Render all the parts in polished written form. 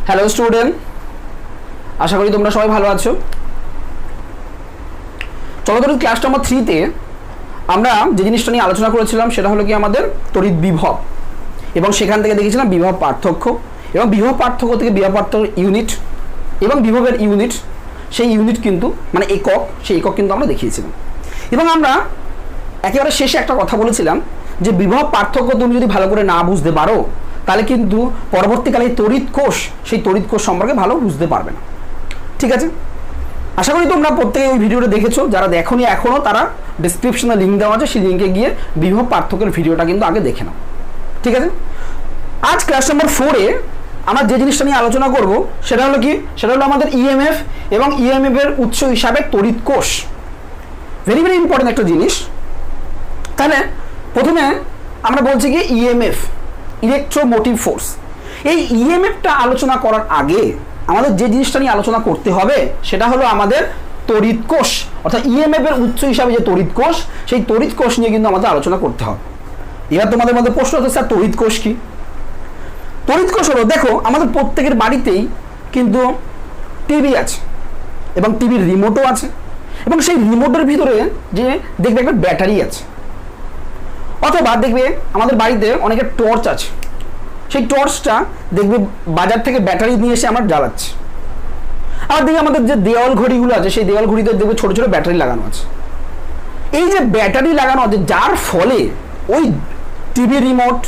Hello student, আশা করি তোমরা সবাই ভালো আছো। চলতরিৎ ক্লাস নাম্বার 3-তে আমরা যে জিনিসটা নিয়ে আলোচনা করেছিলাম সেটা হলো কি আমাদের তড়িৎ বিভব, এবং সেখান থেকে দেখেছিলাম বিভব পার্থক্য, এবং বিভব পার্থক্য থেকে বিভব পার্থক্যের ইউনিট এবং বিভবের ইউনিট, সেই ইউনিট কিন্তু মানে একক, সেই একক কিন্তু আমরা দেখিয়েছিলাম। এবং আমরা একেবারে শেষে একটা কথা বলেছিলাম যে বিভব পার্থক্য তুমি যদি ভালো করে না বুঝতে পারো তাহলে কিন্তু পরবর্তীকালে তড়িৎ কোষ, সেই তড়িৎ কোষ সম্পর্কে ভালো বুঝতে পারবে না। ঠিক আছে, আশা করি তোমরা প্রত্যেকে ওই ভিডিওটা দেখেছো। যারা দেখোনি এখনও তারা ডিসক্রিপশনে লিঙ্ক দেওয়া আছে, সেই লিঙ্কে গিয়ে বিভব পার্থক্যের ভিডিওটা কিন্তু আগে দেখে নাও। ঠিক আছে, আজ ক্লাস নাম্বার 4-এ আমরা যে জিনিসটা নিয়ে আলোচনা করব সেটা হলো কি, সেটা হলো আমাদের ইএমএফ এবং ইএমএফ এর উৎস হিসাবে তড়িৎ কোষ। ভেরি ভেরি ইম্পর্টেন্ট একটা জিনিস। তাহলে প্রথমে আমরা বলছি কি ইএমএফ, ইলেকট্রোমোটিভ ফোর্স। এই ইএমএফটা আলোচনা করার আগে আমাদের যে জিনিসটা নিয়ে আলোচনা করতে হবে সেটা হলো আমাদের তড়িৎ কোষ, অর্থাৎ ইএমএফ এর উৎস হিসাবে যে তড়িৎ কোষ, সেই তড়িৎ কোষ নিয়ে কিন্তু আমাদের আলোচনা করতে হবে। এবার তোমাদের মধ্যে প্রশ্ন হচ্ছে স্যার তড়িৎ কোষ কি? তড়িৎ কোষ হলো, দেখো আমাদের প্রত্যেকের বাড়িতেই কিন্তু টিভি আছে এবং টিভির রিমোটও আছে, এবং সেই রিমোটের ভিতরে যে দেখবে একটা ব্যাটারি আছে, অথবা দেখবে আমাদের বাড়িতে অনেকের টর্চ আছে, সেই টর্চটা দেখবে বাজার থেকে ব্যাটারি নিয়ে এসে আমরা জ্বালাচ্ছি। আর দেখবে আমাদের যে দেওয়াল ঘড়িগুলো আছে সেই দেওয়াল ঘড়িতে দেখবে ছোটো ছোটো ব্যাটারি লাগানো আছে। এই যে ব্যাটারি লাগানো আছে যার ফলে ওই টিভি রিমোট,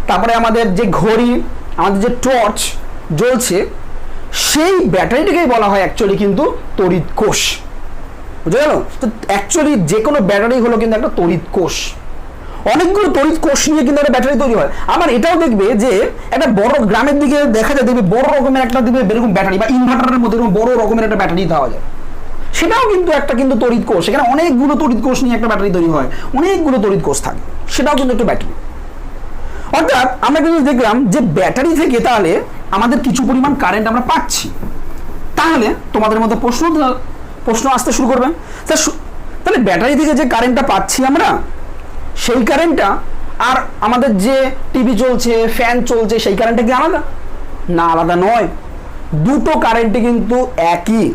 তারপরে আমাদের যে ঘড়ি, আমাদের যে টর্চ জ্বলছে, সেই ব্যাটারিটাকেই বলা হয় অ্যাকচুয়ালি কিন্তু তড়িৎ কোষ। বুঝে গেল? তো অ্যাকচুয়ালি যে কোনো ব্যাটারি হলো কিন্তু একটা তড়িৎ কোষ। অনেকগুলো তড়িৎ কোষ নিয়ে কিন্তু একটা ব্যাটারি তৈরি হয়। আবার এটাও দেখবে যে একটা বড় গ্রামের দিকে দেখা যায়, দেখবে বড় রকমের একটা দেখবে এরকম ব্যাটারি বা ইনভার্টারের মধ্যে এরকম বড় রকমের একটা ব্যাটারি পাওয়া যায়, সেটাও কিন্তু একটা কিন্তু তড়িৎ কোষ। সেখানে অনেকগুলো তড়িৎ কোষ নিয়ে একটা ব্যাটারি তৈরি হয়, অনেকগুলো তড়িৎ কোষ থাকে, সেটাও কিন্তু একটা ব্যাটারি। অর্থাৎ আমরা কিন্তু দেখলাম যে ব্যাটারি থেকে তাহলে আমাদের কিছু পরিমাণ কারেন্ট আমরা পাচ্ছি। তাহলে তোমাদের মধ্যে প্রশ্ন আসতে শুরু করবে, তাহলে ব্যাটারি থেকে যে কারেন্টটা পাচ্ছি আমরা, সেই কারেন্টটা আর আমাদের যে টিভি চলছে, ফ্যান চলছে, সেই কারেন্টটা কি আলাদা? না, আলাদা নয়। দুটো কারেন্টই কিন্তু একই।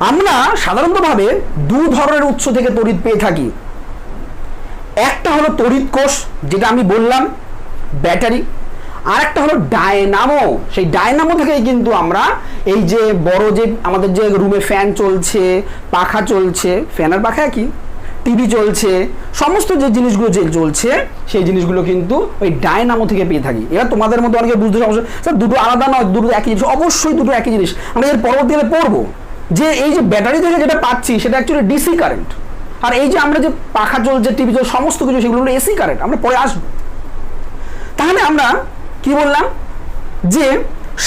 আমরা সাধারণতভাবে দু ধরনের উৎস থেকে তড়িৎ পেয়ে থাকি। একটা হলো তড়িৎ কোষ, যেটা আমি বললাম ব্যাটারি, আর একটা হলো ডায়নামো। সেই ডায়নামো থেকেই কিন্তু আমরা এই যে বড় যে আমাদের যে রুমে ফ্যান চলছে, পাখা চলছে, ফ্যানের পাখা কি, টিভি চলছে, সমস্ত যে জিনিসগুলো যে চলছে সেই জিনিসগুলো কিন্তু ওই ডায়নামো থেকে পেয়ে থাকি। এবার তোমাদের মধ্যে অনেকে বুঝতে সমস্যা, স্যার দুটো আলাদা নয়, দুটো একই জিনিস। অবশ্যই দুটো একই জিনিস। আমরা এর পরবর্তীকালে পড়বো যে এই যে ব্যাটারি থেকে যেটা পাচ্ছি সেটা অ্যাকচুয়ালি ডিসি কারেন্ট, আর এই যে আমরা যে পাখা চলছে, টিভি চলছে, সমস্ত কিছু সেগুলো হলো এসি কারেন্ট। আমরা পরে আসবো। তাহলে আমরা কি বললাম যে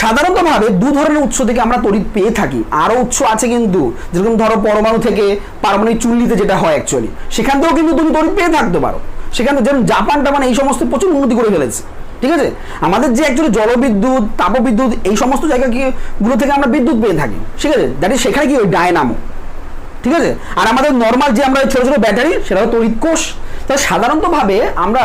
সাধারণতভাবে দু ধরনের উৎস থেকে আমরা তড়িৎ পেয়ে থাকি। আরও উৎস আছে কিন্তু, যেরকম ধরো পরমাণু থেকে, পারমাণবিক চুল্লিতে যেটা হয় অ্যাকচুয়ালি, সেখান থেকেও কিন্তু তুমি তড়িৎ পেয়ে থাকতে পারো। সেখানে যেমন জাপান টাপান এই সমস্ত প্রচুর উন্নতি করে ফেলেছে। ঠিক আছে, আমাদের যে অ্যাকচুয়ালি জলবিদ্যুৎ, তাপবিদ্যুৎ, এই সমস্ত জায়গাগুলো থেকে আমরা বিদ্যুৎ পেয়ে থাকি। ঠিক আছে, দ্যাট ইজ সেখানে কি ওই ডায়নামো। ঠিক আছে, আর আমাদের নর্মাল যে আমরা ছোটো ছোটো ব্যাটারি, সেটা হলো তড়িৎ কোষ। তাহলে সাধারণতভাবে আমরা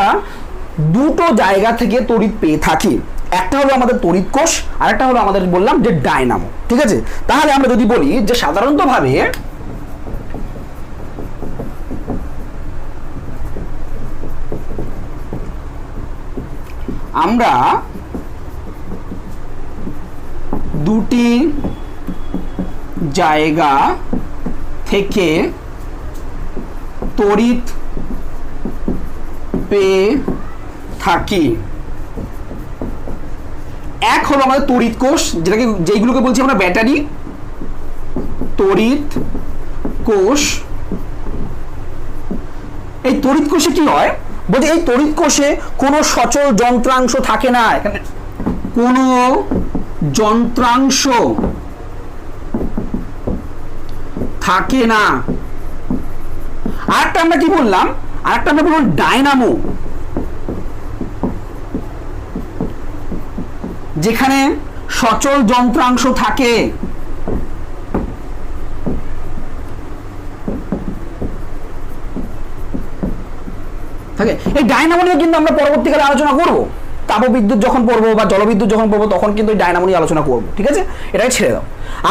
দুটো জায়গা থেকে তড়িৎ পেয়ে থাকি। একটা হলো আমাদের তড়িৎ কোষ, আর একটা হলো আমাদের বললাম যে ডায়নামো। ঠিক আছে, তাহলে আমরা যদি বলি যে সাধারণতভাবে আমরা দুটি জায়গা থেকে তড়িৎ পেয়ে থাকি। এক হলো আমাদের তড়িৎ কোষ, যেইগুলোকে বলছি আমরা ব্যাটারি, তড়িৎ কোষ। এই তড়িৎ কোষে কি হয় বলতে, এই তড়িৎ কোষে কোনো সচল যন্ত্রাংশ থাকে না, এখানে কোনো যন্ত্রাংশ থাকে না। আরেকটা আমরা কি বললাম, আরেকটা আমরা বললাম ডায়নামো, যেখানে সচল যন্ত্রাংশ থাকে। থাকে। এই ডায়নামো নিয়ে কিন্তু আমরা পরবর্তীকালে আলোচনা করব। তাপবিদ্যুৎ যখন পড়বো বা জলবিদ্যুৎ যখন পড়বো তখন কিন্তু ডায়নামো নিয়ে আলোচনা করবো, ঠিক আছে, এটাই ছেড়ে দাও।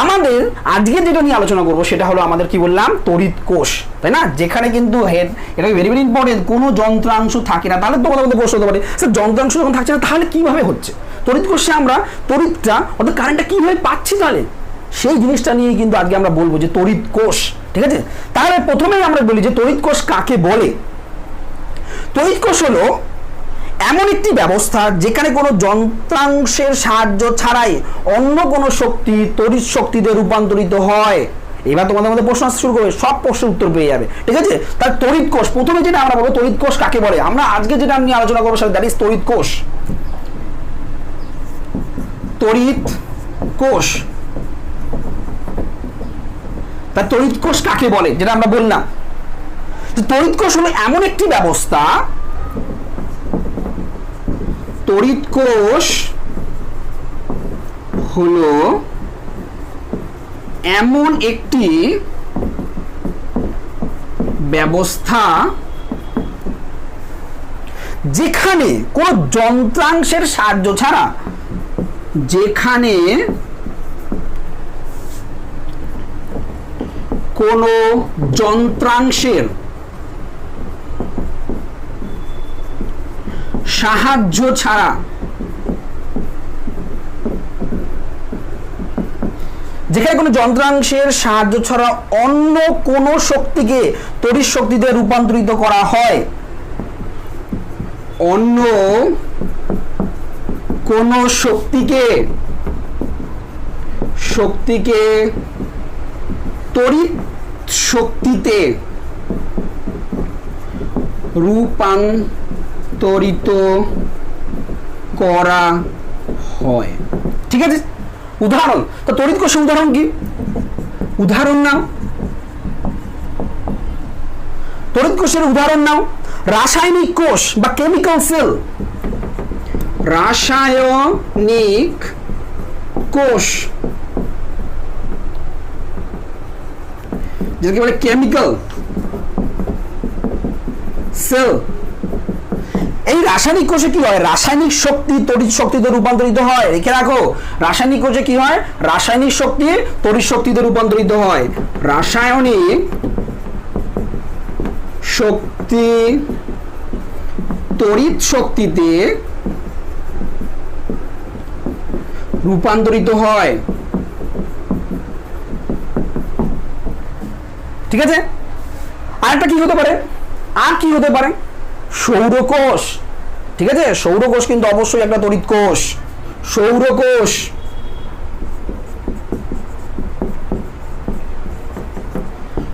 আমাদের আজকে যেটা নিয়ে আলোচনা করবো সেটা হলো আমাদের কি বললাম, তড়িৎ কোষ, তাই না, যেখানে কিন্তু হেড, এটা ভেরি ভেরি ইম্পর্টেন্ট, কোনো যন্ত্রাংশ থাকে না। তাহলে তোমাদের মধ্যে প্রশ্ন হতে পারে স্যার যন্ত্রাংশ যখন থাকছে না তাহলে কিভাবে হচ্ছে তড়িৎ কোষে আমরা তড়িৎটা অর্থাৎ কারেন্টটা কিভাবে পাচ্ছি, তাহলে সেই জিনিসটা নিয়ে কিন্তু আজকে আমরা বলবো যে তড়িৎ কোষ, ঠিক আছে। তাহলে প্রথমেই আমরা বলি যে তড়িৎ কোষ কাকে বলে। তড়িৎ কোষ হলো এমন একটি ব্যবস্থা যেখানে কোনো যন্ত্রাংশের সাহায্য ছাড়াই অন্য কোনো শক্তি তড়িৎ শক্তিতে রূপান্তরিত হয়। এবার তোমাদের মধ্যে প্রশ্ন আসতে শুরু করবে, সব প্রশ্নের উত্তর পেয়ে যাবে, ঠিক আছে। তার তড়িৎ কোষ, প্রথমে যেটা আমরা বলবো তড়িৎ কোষ কাকে বলে, আমরা আজকে যেটা নিয়ে আলোচনা করবো সেটা দ্যাট ইজ তড়িৎ কোষ। তড়িৎ কোষ, তার তড়িৎ কোষ কাকে বলে যেটা আমরা বললাম। তড়িৎ কোষ হলো এমন একটি ব্যবস্থা, তড়িৎ কোষ হলো এমন একটি ব্যবস্থা যেখানে কোনো যন্ত্রাংশের সাহায্য ছাড়া, যেখানে কোনো যন্ত্রাংশের সাহায্য ছাড়া, যেখানে কোনো যন্ত্রাংশের সাহায্য ছাড়া অন্য কোনো শক্তিকে তড়িৎ শক্তিতে রূপান্তরিত করা হয়, অন্য কোনো শক্তিকে তড়িৎ শক্তিতে রূপান্তরিত করা হয়, ঠিক আছে। উদাহরণ, তো তড়িৎ কোষের উদাহরণ কি, উদাহরণ নাও, তড়িৎ কোষের উদাহরণ নাও, রাসায়নিক কোষ বা কেমিক্যাল সেল, রাসায়নিক কোষ যেটাকে বলে কেমিক্যাল সেল। এই রাসায়নিক কোষে কি হয়, রাসায়নিক শক্তি তড়িৎ শক্তিতে রূপান্তরিত হয়। লিখে রাখো, রাসায়নিক কোষে কি হয়, রাসায়নিক শক্তি তড়িৎ শক্তিতে রূপান্তরিত হয়। রাসায়নিক শক্তি তড়িৎ শক্তিতে রূপান্তরিত হয়, ঠিক আছে। আরেকটা কি হতে পারে, আর কি হতে পারে, সৌরকোষ, ঠিক আছে। সৌরকোষ কিন্তু অবশ্যই একটা তড়িৎ কোষ। সৌরকোষ,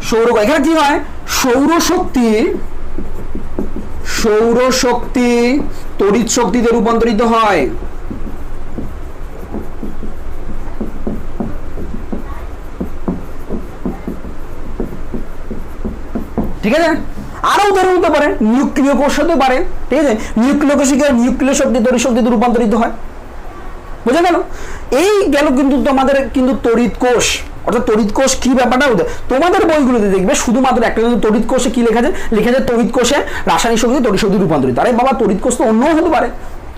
সৌরকোষ, এখানে কি হয়, সৌরশক্তি তড়িৎ শক্তিতে রূপান্তরিত হয়, ঠিক আছে। আরো উদাহরণ হতে পারে নিউক্লিয় কোষ হতে পারে, ঠিক আছে। নিউক্লিয় কোষে নিউক্লিয় শক্তি তড়িৎ শক্তিতে রূপান্তরিত হয়, বুঝা গেল। এই গেল কিন্তু তোমাদের কিন্তু তড়িৎ কোষ, অর্থাৎ তড়িৎ কোষ কি ব্যাপারটা হতে তোমাদের বইগুলোতে দেখবে শুধুমাত্র একটা কিন্তু তড়িৎ কোষে কি লেখা যায়, লেখা যায় তড়িৎ কোষে রাসায়নিক শক্তি তড়িৎ শক্তি রূপান্তরিত। আরে বাবা, তড়িৎ কোষ তো অন্যও হতে পারে,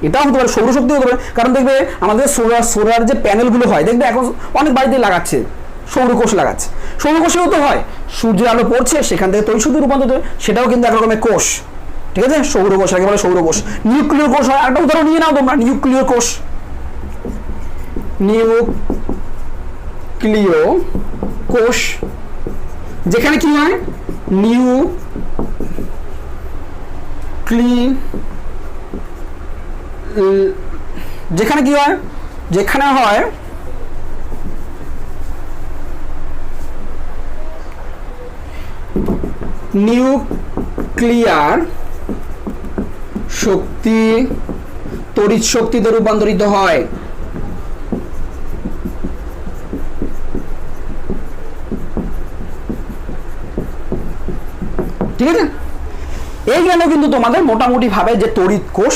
এটাও হতে পারে, সৌরশক্তি হতে পারে। কারণ দেখবে আমাদের সোলার যে প্যানেলগুলো হয়, দেখবে এখন অনেক বাড়িতে লাগাচ্ছে, সৌরকোষ লাগাচ্ছে। সৌরকোষেও তো হয়, সূর্যের আলো পড়ছে সেখান থেকে তড়িৎ শক্তি রূপান্তরিত হয়, সেটাও কিন্তু এক রকমের কোষ, ঠিক আছে। সৌরকোষ আগে বলে সৌরকোষ। নিউক্লিয় কোষ হয়, একটা উদাহরণ নিয়ে নাও তোমরা, নিউক্লিয় কোষ, নিউক্লিয় কোষ যেখানে কি হয়, যেখানে কি হয়, যেখানে হয় নিউক্লিয়ার শক্তি তড়িৎ শক্তিতে রূপান্তরিত হয়, ঠিক আছে। এই গেল কিন্তু তোমাদের মোটামুটি ভাবে যে তড়িৎ কোষ,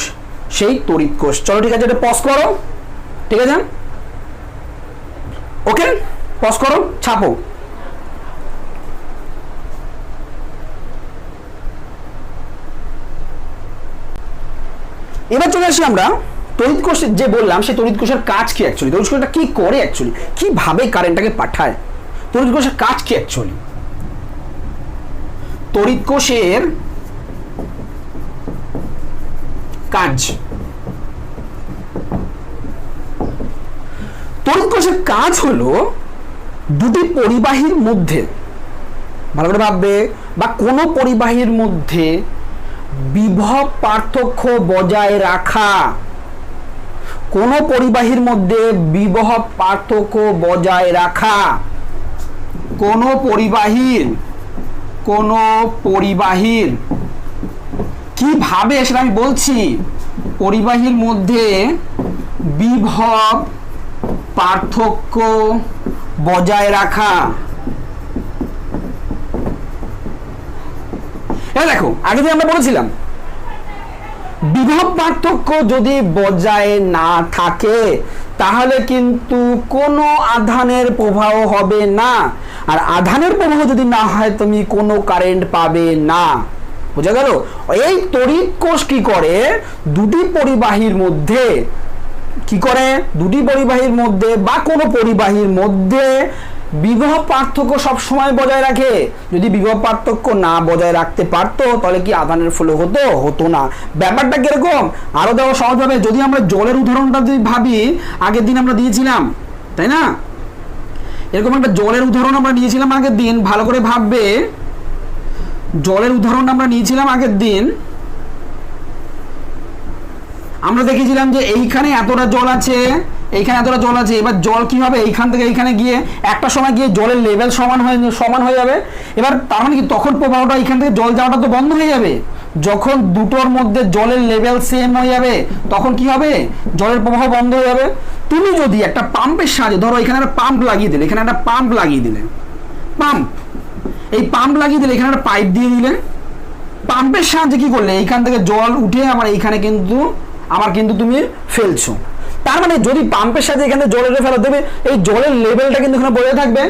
সেই তড়িৎ কোষ। চলো ঠিক আছে, এটা পজ করো, ঠিক আছে, ওকে, পজ করো, ছাপো। এবার চলে আসি আমরা তড়িৎ কোষ যে বললাম সেই তড়িৎ কোষের কাজ কি অ্যাকচুয়ালি, তড়িৎ কোষটা কি করে অ্যাকচুয়ালি, কিভাবে কারেন্টটাকে পাঠায়, তড়িৎ কোষের কাজ কি অ্যাকচুয়ালি? তড়িৎ কোষের কাজ, তড়িৎ কোষের কাজ হলো দুটি পরিবাহীর মধ্যে, ভালো করে ভাববে, বা কোনো পরিবাহীর মধ্যে বিভব পার্থক্য বজায় রাখা, কোনো পরিবাহীর মধ্যে বিভব পার্থক্য বজায় রাখা, কোনো পরিবাহীর কিভাবে সেটা আমি বলছি, পরিবাহীর মধ্যে বিভব পার্থক্য বজায় রাখা। দেখো আগে যে আমরা বলেছিলাম বিভব পার্থক্য যদি বজায় না থাকে তাহলে কিন্তু কোনো আধানের প্রবাহ হবে না, আর আধানের প্রবাহ যদি না হয় তুমি কোনো কারেন্ট পাবে না। বোঝা গেল? এই তড়িৎ কোষ কি করে, দুটি পরিবাহীর মধ্যে বা কোনো পরিবাহীর মধ্যে বিভব পার্থক্য সব সময় বজায় রাখে। যদি বিভব পার্থক্য না বজায় রাখতে পারতো তাহলে কি আধানের ফ্লো হতো না। ব্যাপারটা কিরকম আরো দেখো সহজভাবে, যদি আমরা জলের উদাহরণটা যদি ভাবি, আগের দিন আমরা দিয়েছিলাম তাই না, এরকম একটা জলের উদাহরণ আমরা নিয়েছিলাম আগের দিন, ভালো করে ভাববে, জলের উদাহরণ আমরা নিয়েছিলাম আগের দিন। আমরা দেখেছিলাম যে এইখানে এতটা জল আছে, এইখানে এতটা জল আছে, এবার জল কি হবে, এইখান থেকে এইখানে গিয়ে একটা সময় গিয়ে জলের লেভেল সমান হয়ে যাবে। এবার তার মানে কি তখন প্রবাহটা এইখান থেকে জল যাওয়াটা তো বন্ধ হয়ে যাবে। যখন দুটোর মধ্যে জলের লেভেল সেম হয়ে যাবে তখন কি হবে, জলের প্রবাহ বন্ধ হয়ে যাবে। তুমি যদি একটা পাম্পের সাহায্যে, ধরো এখানে একটা পাম্প লাগিয়ে দিলে, এখানে একটা পাম্প লাগিয়ে দিলে, এই পাম্প লাগিয়ে দিলে, এখানে একটা পাইপ দিয়ে দিলে, পাম্পের সাহায্যে কি করলে এইখান থেকে জল উঠে আমার এইখানে কিন্তু তুমি ফেলছো। তার মানে যদি পাম্পের সাথে এখানে জলের ফেলা দেবে, এই জলের লেভেলটা কিন্তু এখানে বজায় থাকবে।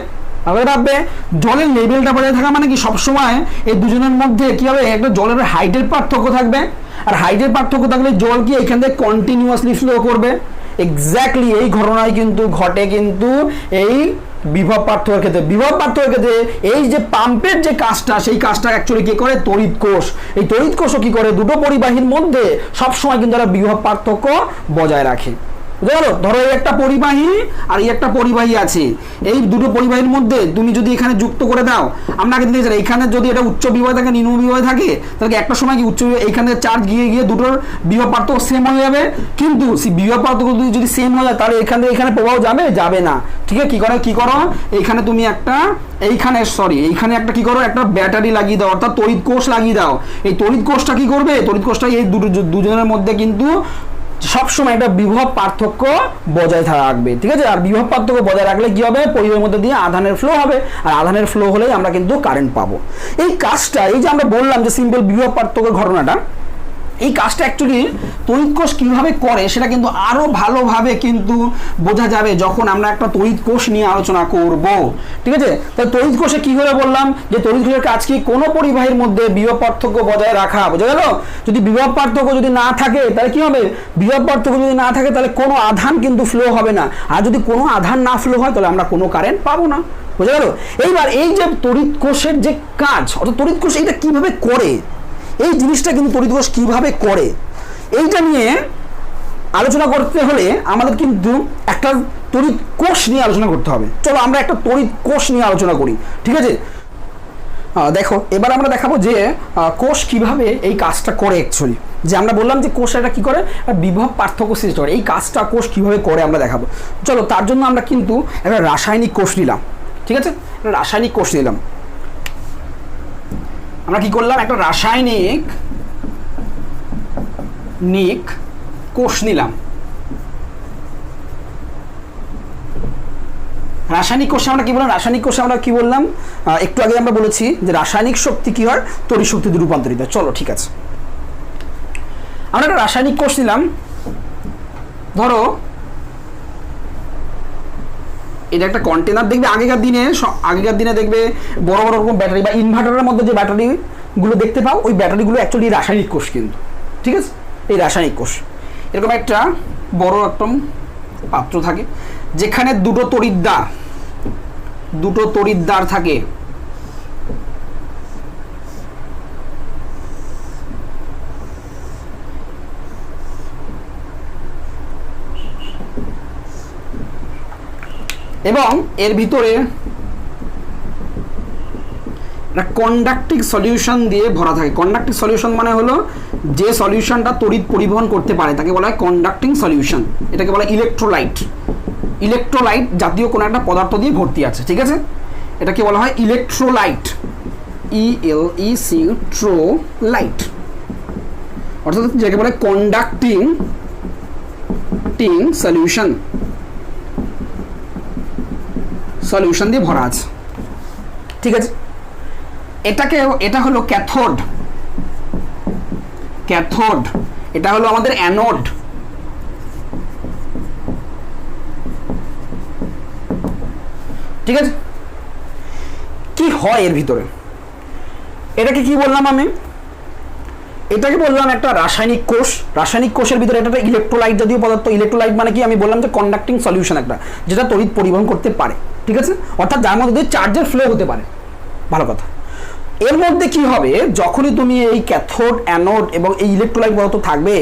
ভাববে জলের লেভেলটা বজায় থাকা মানে কি সবসময় এই দুজনের মধ্যে কি হবে, একটা জলের হাইটের পার্থক্য থাকবে, আর হাইটের পার্থক্য থাকলে জল কি এখান থেকে কন্টিনিউয়াসলি ফ্লো করবে। এক্স্যাক্টলি এই ঘটনায় কিন্তু ঘটে কিন্তু এই বিভব পার্থক্যের ক্ষেত্রে। বিভব পার্থক্যের ক্ষেত্রে এই যে পাম্পের যে কাজটা, সেই কাজটা অ্যাকচুয়ালি কি করে তড়িৎ কোষ। এই তড়িৎ কোষও কি করে, দুটো পরিবাহীর মধ্যে সবসময় কিন্তু একটা বিভব পার্থক্য বজায় রাখে। বুঝা গেল? ধরো এই একটা পরিবাহী আর এই একটা পরিবাহী আছে, এই দুটো পরিবাহীর মধ্যে তুমি যদি এখানে যুক্ত করে দাও, আমরা আগে দেখেছিলাম এখানে যদি এটা উচ্চ বিভব থাকে নিম্ন বিভব থাকে, তাহলে একটা সময় কি উচ্চ এইখানে চার্জ গিয়ে দুটোর বিভব পার্থক্য সেম হয়ে যাবে। কিন্তু সেই বিভব পার্থক্য যদি সেম হয়ে যায় তাহলে এখানে প্রবাহ যাবে না। ঠিক আছে, কি করো এইখানে তুমি একটা এইখানে একটা কি করো, একটা ব্যাটারি লাগিয়ে দাও, অর্থাৎ তড়িৎ কোষ লাগিয়ে দাও। এই তড়িৎ কোষটা কি করবে, তড়িৎ কোষটা এই দুজনের মধ্যে কিন্তু সবসময় একটা বিভব পার্থক্য বজায় রাখবে। ঠিক আছে, আর বিভব পার্থক্য বজায় রাখলে কি হবে, পরিবাহের মধ্যে দিয়ে আধানের ফ্লো হবে, আর আধানের ফ্লো হলেই আমরা কিন্তু কারেন্ট পাবো। এই কাজটা, এই যে আমরা বললাম যে সিম্পল বিভব পার্থক্যের ঘটনাটা, এই কাজটা অ্যাকচুয়ালি তড়িৎ কোষ কিভাবে করে সেটা কিন্তু আরো ভালোভাবে কিন্তু বোঝা যাবে যখন আমরা একটা তড়িৎ কোষ নিয়ে আলোচনা করব। ঠিক আছে, তাই তড়িৎ কোষে কি করে বললাম যে তড়িৎ কোষের কাজ কি, কোনো পরিবাহীর মধ্যে বিভব পার্থক্য বজায় রাখা। বোঝা গেল? যদি বিভব পার্থক্য যদি না থাকে তাহলে কি হবে, বিভব পার্থক্য যদি না থাকে তাহলে কোনো আধান কিন্তু ফ্লো হবে না, আর যদি কোনো আধান না ফ্লো হয় তাহলে আমরা কোনো কারেন্ট পাবো না। বোঝা গেল? এইবার এই যে তড়িৎ কোষের যে কাজ, অর্থাৎ তড়িৎ কোষ এটা কিভাবে করে, এই জিনিসটা কিন্তু তড়িৎ কোষ কিভাবে করে, এইটা নিয়ে আলোচনা করতে হলে আমাদের কিন্তু একটা তড়িৎ কোষ নিয়ে আলোচনা করতে হবে। চলো আমরা একটা তড়িৎ কোষ নিয়ে আলোচনা করি। ঠিক আছে, দেখো এবার আমরা দেখাবো যে কোষ কিভাবে এই কাজটা করে। অ্যাকচুয়ালি যে আমরা বললাম যে কোষ এটা কি করে, বিভব পার্থক্য সৃষ্টি করে, এই কাজটা কোষ কিভাবে করে আমরা দেখাবো। চলো তার জন্য আমরা কিন্তু একটা রাসায়নিক কোষ নিলাম। ঠিক আছে, একটা রাসায়নিক কোষ নিলাম। আমরা কি করলাম, একটা রাসায়নিক কোষ নিলাম। রাসায়নিক কোষে আমরা কি বললাম, রাসায়নিক কোষে আমরা কি বললাম, একটু আগে আমরা বলেছি যে রাসায়নিক শক্তি কি হয়, তড়িৎ শক্তিতে রূপান্তরিত হয়। চলো ঠিক আছে, আমরা একটা রাসায়নিক কোষ নিলাম। ধরো এটা একটা কন্টেনার, দেখবে আগেকার দিনে দেখবে বড় বড় রকম ব্যাটারি বা ইনভার্টারের মধ্যে যে ব্যাটারিগুলো দেখতে পাও, ওই ব্যাটারিগুলো অ্যাকচুয়ালি রাসায়নিক কোষ কিন্তু। ঠিক আছে, এই রাসায়নিক কোষ, এরকম একটা বড় একটা পাত্র থাকে যেখানে দুটো তড়িৎদ্বার থাকে, এবং এর ভিতরে একটা কন্ডাক্টিং সলিউশন দিয়ে ভরা থাকে। কন্ডাক্টিং সলিউশন মানে হলো যে সলিউশনটা তড়িৎ পরিবহন করতে পারে তাকে বলা হয় কন্ডাক্টিং সলিউশন। এটাকে বলা হয় ইলেকট্রোলাইট জাতীয় কোনো একটা পদার্থ দিয়ে ভর্তি আছে, ঠিক আছে? এটাকে বলা হয় ইলেকট্রোলাইট, ইলেকট্রোলাইট, অর্থাৎ যাকে বলা হয় কন্ডাক্টিং সলিউশন দিয়ে ভরা আছে, ঠিক আছে? এটা হলো ক্যাথোড, এটা হলো আমাদের অ্যানোড। ঠিক আছে, কি হয় এর ভিতরে? এটাকে কি বললাম আমি? এটাকে বললাম একটা রাসায়নিক কোষ। রাসায়নিক কোষের ভিতরে এটা একটা ইলেকট্রোলাইট জাতীয় পদার্থ। ইলেকট্রোলাইট মানে কি? আমি বললাম যে কন্ডাক্টিং সলিউশন একটা, যেটা তড়িৎ পরিবহন করতে পারে, ঠিক আছে? অর্থাৎ যার মধ্যে দিয়ে চার্জের ফ্লো হতে পারে। ভালো কথা। এর মধ্যে কি হবে, যখনই তুমি এই ক্যাথোড, অ্যানোড এবং এই ইলেকট্রোলাইট পদার্থ থাকবে,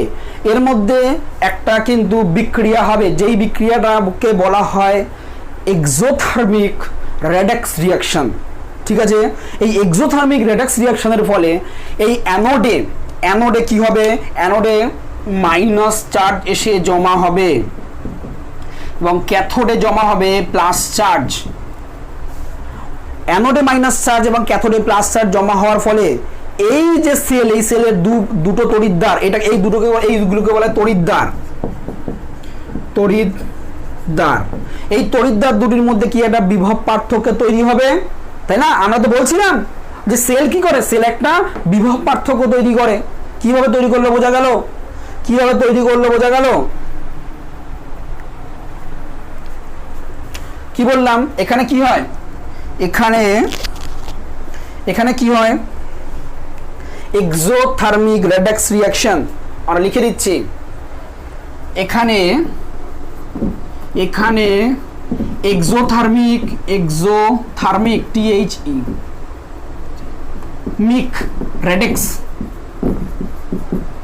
এর মধ্যে একটা কিন্তু বিক্রিয়া হবে, যেই বিক্রিয়াটাকে বলা হয় এক্সোথার্মিক রেডক্স রিয়াকশন, ঠিক আছে? এই এক্সোথার্মিক রেডক্স রিয়াকশনের ফলে এই অ্যানোডে কি হবে? অ্যানোডে মাইনাস চার্জ এসে জমা হবে এবং ক্যাথোডে জমা হবে প্লাস চার্জ। অ্যানোডে মাইনাস চার্জ এবং ক্যাথোডে প্লাস চার্জ জমা হওয়ার ফলে এই যে সেল, এই সেলের দুটো তড়িৎদ্বার, এইগুলোকে বলা হয় তড়িৎদ্বার। এই তড়িৎদ্বার দুটির মধ্যে কি একটা বিভব পার্থক্য তৈরি হবে, তাই না? আমরা তো বলছিলাম যে সেল কি করে? সেল একটা বিভব পার্থক্য তৈরি করে। কিভাবে তৈরি করলো বোঝা গেল? কি বললাম? এখানে কি হয়? এখানে কি হয়? Exothermic redox reaction. আমরা লিখে দিচ্ছি, এখানে এক্সোথার্মিক মিক রেডক্স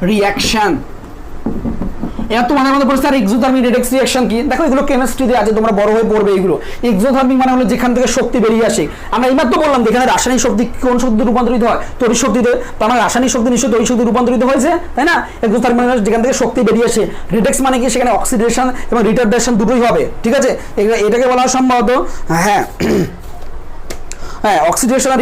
রিয়াকশন। এবার তোমাদের মধ্যে পড়ছে আর এক্সোথার্মিক রেডক্স রিয়াকশন কি? দেখো, এগুলো কেমিস্ট্রিতে আছে, তোমরা বড় হয়ে পড়বে এগুলো। এক্সোথার্মিক মানে হলো যেখান থেকে শক্তি বেরিয়ে আসে। আমরা এইমাত্র তো বললাম যেখানে রাসায়নিক শক্তি কোন শক্তিতে রূপান্তরিত হয়? তড়িৎ শক্তিতে। তো আমার রাসায়নিক শক্তি নিশ্চয়ই তড়িৎ শক্তি রূপান্তরিত হয়েছে, তাই না? এক্সোথার্মিক মানে যেখান থেকে শক্তি বেরিয়ে আসে। রেডক্স মানে কি? সেখানে অক্সিডেশন এবং রিটারডেশন দুটোই হবে, ঠিক আছে? এটাকে বলা হয় সম্ভবত অক্সিডেশন আর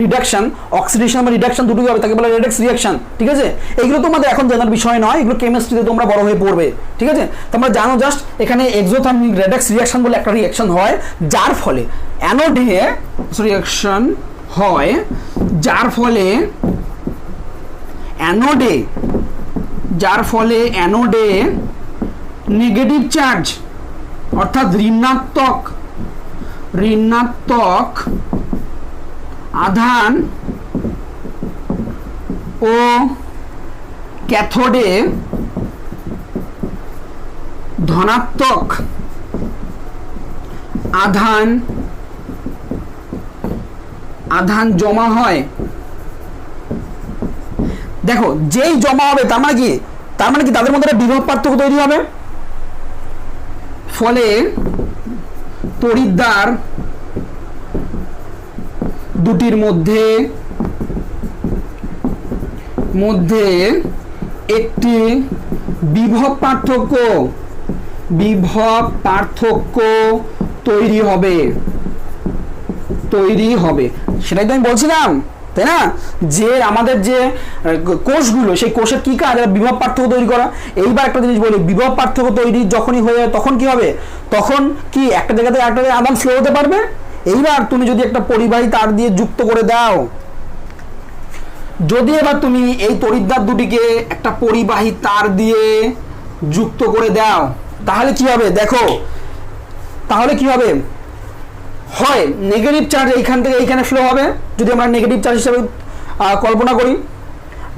রিডাকশন, অক্সিডেশন বা রিডাকশন দুটোই হবে, তাকে বলা হয় রেডক্স রিয়াকশন, ঠিক আছে? এগুলো তোমাদের এখন জানার বিষয় নয়, এগুলো কেমিস্ট্রিতে তোমরা বড় হয়ে পড়বে, ঠিক আছে? তোমরা জানো জাস্ট এখানে এক্সোথার্মিক রেডক্স রিয়াকশন বলে একটা রিয়াকশন হয়, যার ফলে অ্যানোডে নেগেটিভ চার্জ, অর্থাৎ ঋণাত্মক আধান ও ক্যাথোডে ধনাত্মক আধান জমা হয়। দেখো, যেই জমা হবে তার মানে কি তাদের মধ্যে একটা বিভব পার্থক্য তৈরি হবে, ফলে তড়িৎদ্বার দুটির মধ্যে একটি বিভব পার্থক্য তৈরি হবে। সেটাই তো আমি বলছিলাম, তাই না? যে আমাদের যে কোষগুলো, সেই কোষের কি কাজ? বিভব পার্থক্য তৈরি করা। এইবার একটা জিনিস বলি, বিভব পার্থক্য তৈরি যখনই হয়ে যায় তখন কি হবে? তখন কি একটা জায়গাতে একটা আধান ফ্লো হতে পারবে। এইবার তুমি যদি একটা পরিবাহী তার দিয়ে যুক্ত করে দাও, যদি এবার তুমি এই তড়িৎদ্বার দুটিকে একটা পরিবাহী তার দিয়ে যুক্ত করে দাও, তাহলে কি হবে? দেখো, তাহলে কি হবে? হয় নেগেটিভ চার্জ এইখান থেকে এইখানে ফ্লো হবে, যদি আমরা নেগেটিভ চার্জ হিসেবে কল্পনা করি,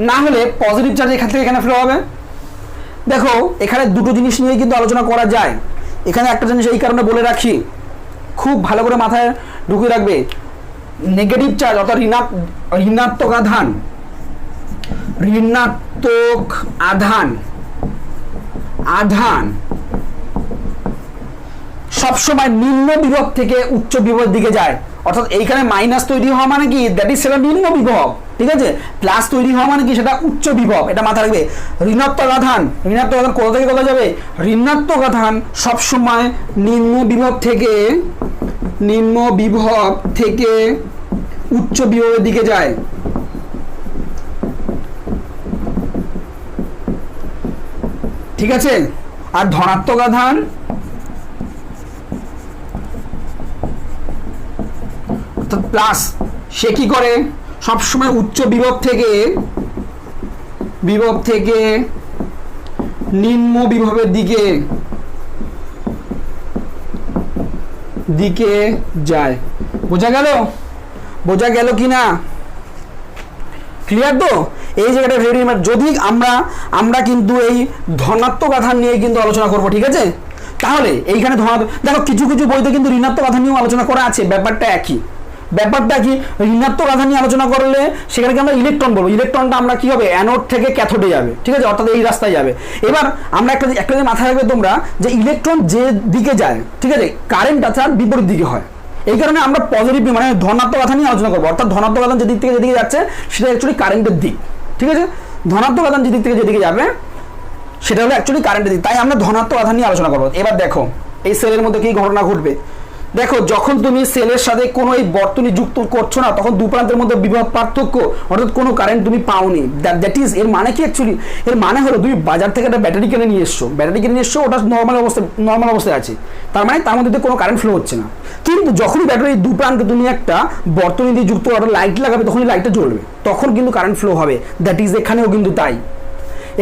না হলে পজিটিভ চার্জ এখান থেকে এখানে ফ্লো হবে, দেখো এখানে দুটো জিনিস নিয়ে কিন্তু আলোচনা করা যায়। এখানে একটা জিনিস এই কারণে বলে রাখি, খুব ভালো করে মাথায় ঢুকিয়ে রাখবে, নেগেটিভ চার্জ অর্থাৎ ঋণাত্মক আধান, ঋণাত্মক আধান আধান সবসময় নিম্ন বিভব থেকে উচ্চ বিভবের দিকে যায়। অর্থাৎ এইখানে মাইনাস তৈরি হওয়া মানে কি, দ্যাট ইজ সেটা নিম্ন বিভব, ঠিক আছে। প্লাস তৈরি হওয়া মানে কি, সেটা উচ্চ বিভব, এটা মাথায় রাখবে। ঋণাত্মক আধান কোথা থেকে কোথা যাবে, ঋণাত্মক আধান সবসময় নিম্ন বিভব থেকে উচ্চ বিভবের দিকে যায়। ঠিক আছে। আর ধনাত্মক আধান প্লাস, সে কি করে, সবসময় উচ্চ বিভব থেকে নিম্ন বিভবের দিকে যায়। বোঝা গেল কি না? ক্লিয়ার তো? এই জায়গাটা ভেরি, যদি আমরা কিন্তু এই ধনাত্মক আধান নিয়ে কিন্তু আলোচনা করব, ঠিক আছে। তাহলে এইখানে দেখো কিছু বইতে কিন্তু ঋণাত্মক আধান নিয়েও আলোচনা করা আছে, ব্যাপারটা কি ঋণাত্মক আধান নিয়ে আলোচনা করলে সেখানে আমরা ইলেকট্রন বলবো, ইলেকট্রনটা আমরা কি হবে, অ্যানোড থেকে ক্যাথোডে যাবে, ঠিক আছে, অর্থাৎ এই রাস্তায় যাবে। এবার আমরা একটা মাথায় রাখবে তোমরা, যে ইলেকট্রন যে দিকে যায়, ঠিক আছে, কারেন্টটা তার বিপরীত দিকে হয়। এই কারণে আমরা পজিটিভ মানে ধনাত্মক আধান নিয়ে আলোচনা করবো, অর্থাৎ ধনাত্মক আধান যেদিক থেকে যেদিকে যাচ্ছে সেটা অ্যাকচুয়ালি কারেন্টের দিক, ঠিক আছে। ধনাত্মক আধান যেদিক থেকে যেদিকে যাবে সেটা হলো অ্যাকচুয়ালি কারেন্টের দিক, তাই আমরা ধনাত্মক আধান নিয়ে আলোচনা করবো। এবার দেখো এই সেলের মধ্যে কি ঘটনা ঘটবে। দেখো যখন তুমি সেলের সাথে কোনো এই বর্তনী যুক্ত করছো না, তখন দু প্রান্তের মধ্যে বিভব পার্থক্য অর্থাৎ কোনো কারেন্ট তুমি পাওনি। দ্যাট ইজ, এর মানে কি অ্যাকচুয়ালি, এর মানে হলো তুমি বাজার থেকে একটা ব্যাটারি কিনে নিয়ে এসছো, ওটা নর্মাল অবস্থায় আছে, তার মানে তার মধ্যে কোনো কারেন্ট ফ্লো হচ্ছে না। কিন্তু যখনই ব্যাটারি দু প্রান্তে তুমি একটা বর্তনী দিয়ে যুক্ত একটা লাইট লাগাবে, তখনই লাইটটা জ্বলবে, তখন কিন্তু কারেন্ট ফ্লো হবে। দ্যাট ইজ এখানেও কিন্তু তাই।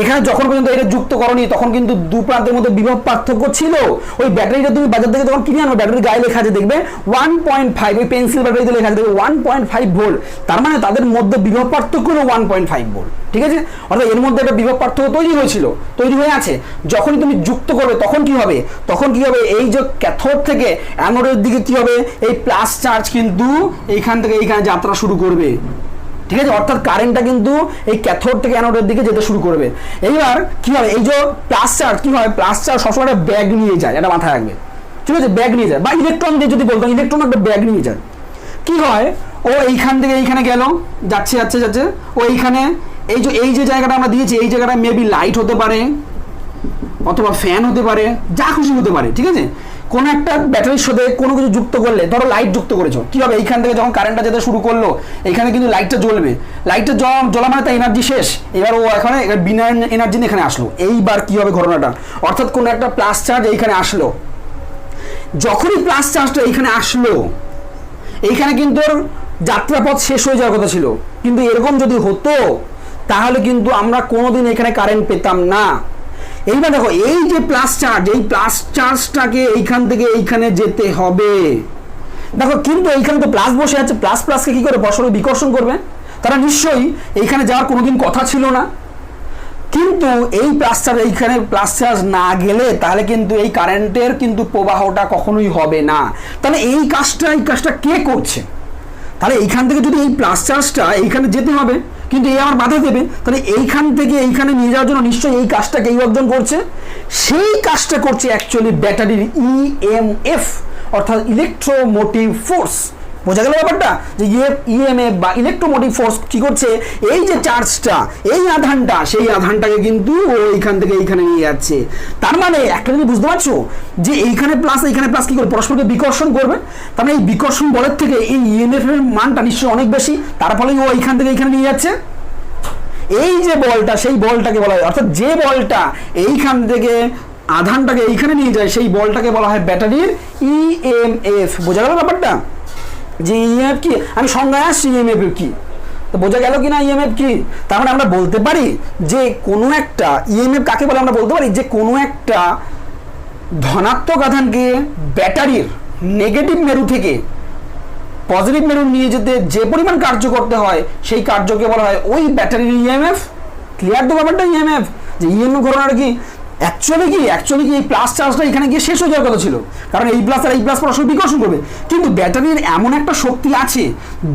এখানে যখন পর্যন্ত এটা যুক্ত করনি তখন কিন্তু দু প্রান্তের মধ্যে বিভব পার্থক্য ছিল। ওই ব্যাটারিটা তুমি বাজার থেকে যখন কিনে আনো, ব্যাটারির গায়ে লেখা আছে দেখবে 1.5, ওই পেন্সিল ব্যাটারিতে লেখা আছে দেখবে 1.5 ভোল্ট, তার মানে তাদের মধ্যে বিভব পার্থক্য হলো 1.5 ভোল্ট, ঠিক আছে। অর্থাৎ এর মধ্যে একটা বিভব পার্থক্য তৈরি হয়ে আছে। যখনই তুমি যুক্ত করবে তখন কি হবে, এই যে ক্যাথোড থেকে অ্যানোডের দিকে কি হবে, এই প্লাস চার্জ কিন্তু এইখান থেকে এইখানে যাত্রা শুরু করবে, ঠিক আছে। অর্থাৎ কারেন্টটা কিন্তু এই ক্যাথোড থেকে অ্যানোডের দিকে যেতে শুরু করবে। এইবার কি হবে, এই যে প্লাস চার্জ কি হয়, প্লাস চার্জ সবসময় একটা ব্যাগ নিয়ে যায়, এটা মাথায় রাখবে, ঠিক আছে। ব্যাগ নিয়ে যায়, বা ইলেকট্রন দিয়ে যদি বলতাম, ইলেকট্রন একটা ব্যাগ নিয়ে যায়। কি হয়, ও এইখান থেকে এইখানে গেল, যাচ্ছে ও এইখানে এই যে জায়গাটা আমরা দিয়েছি, এই জায়গাটা মেবি লাইট হতে পারে অথবা ফ্যান হতে পারে, যা খুশি হতে পারে, ঠিক আছে। কোনো একটা ব্যাটারির সাথে কোনো কিছু যুক্ত করলে, ধরো লাইট যুক্ত করেছো, কি হবে, এইখান থেকে যখন কারেন্টটা যেতে শুরু করলো এখানে কিন্তু লাইটটা জ্বলবে, লাইটটা জ্বলা মানে তার এনার্জি শেষ। এবার ও এখানে বিনা এনার্জি নিয়ে এখানে আসলো। এইবার কি হবে ঘটনাটা, অর্থাৎ কোনো একটা প্লাস চার্জ এইখানে আসলো, যখনই প্লাস চার্জটা এইখানে আসলো, এইখানে কিন্তু ওর যাত্রাপথ শেষ হয়ে যাওয়ার কথা ছিল। কিন্তু এরকম যদি হতো তাহলে কিন্তু আমরা কোনোদিন এখানে কারেন্ট পেতাম না। এইবার দেখো এই যে প্লাস চার্জ, এই প্লাস চার্জটাকে এইখান থেকে এইখানে যেতে হবে। দেখো কিন্তু এইখানে তো প্লাস বসে আছে, প্লাসকে কি করে পরস্পর বিকর্ষণ করবে, তারা নিশ্চয়ই এইখানে যাওয়ার কোনোদিন কথা ছিল না। কিন্তু এই এইখানে প্লাস চার্জ না গেলে তাহলে কিন্তু এই কারেন্টের কিন্তু প্রবাহটা কখনোই হবে না। তাহলে এই কাজটা কে করছে, তাহলে এইখান থেকে যদি এই প্লাস চার্জটা এইখানে যেতে হবে, কিন্তু এই আমার বাধা দেবে, তাহলে এইখান থেকে এইখানে নিয়ে যাওয়ার জন্য নিশ্চয়ই এই কাজটাকে এই একজন করছে। সেই কাজটা করছে অ্যাকচুয়ালি ব্যাটারির ইএমএফ অর্থাৎ ইলেকট্রোমোটিভ ফোর্স। বোঝা গেল ব্যাপারটা, যে ইএমএফ বা ইলেকট্রোমোটিভ ফোর্স কি করছে, এই যে চার্জটা, এই আধানটা, সেই আধানটাকে কিন্তু ও এইখান থেকে এইখানে নিয়ে যাচ্ছে। তার মানে একটা জিনিস বুঝতে পারছো, যে এইখানে প্লাস কি করে পরস্পরকে বিকর্ষণ করবে, তার মানে এই বিকর্ষণ বলের থেকে এই ইএমএফ এর মানটা নিশ্চয়ই অনেক বেশি, তার ফলে ও এইখান থেকে এইখানে নিয়ে যাচ্ছে। এই যে বলটা, সেই বলটাকে বলা হয়, অর্থাৎ যে বলটা এইখান থেকে আধানটাকে এইখানে নিয়ে যায়, সেই বলটাকে বলা হয় ব্যাটারির ইএমএফ। বোঝা গেল ব্যাপারটা, যে ইএমএফ কি, আমি সংজ্ঞায় আসছি ইএমএফ কি, তো বোঝা গেল কি না ইএমএফ কি। তার মানে আমরা বলতে পারি যে কোনো একটা ইএমএফ কাকে বলে, আমরা বলতে পারি যে কোনো একটা ধনাত্মক আধানকে ব্যাটারির নেগেটিভ মেরু থেকে পজিটিভ মেরু নিয়ে যেতে যে পরিমাণ কার্য করতে হয়, সেই কার্যকে বলা হয় ওই ব্যাটারির ইএমএফ। ক্লিয়ার তো ব্যাপারটা, ইএমএফ যে ইএমএফ ঘটনাটা কি, অ্যাকচুয়ালি কি এই প্লাস চার্জটা এখানে গিয়ে শেষ হয়ে যাওয়ার কথা ছিল, কারণ এই প্লাস আর এই প্লাস পরস্পর বিকর্ষণ করবে। কিন্তু ব্যাটারির এমন একটা শক্তি আছে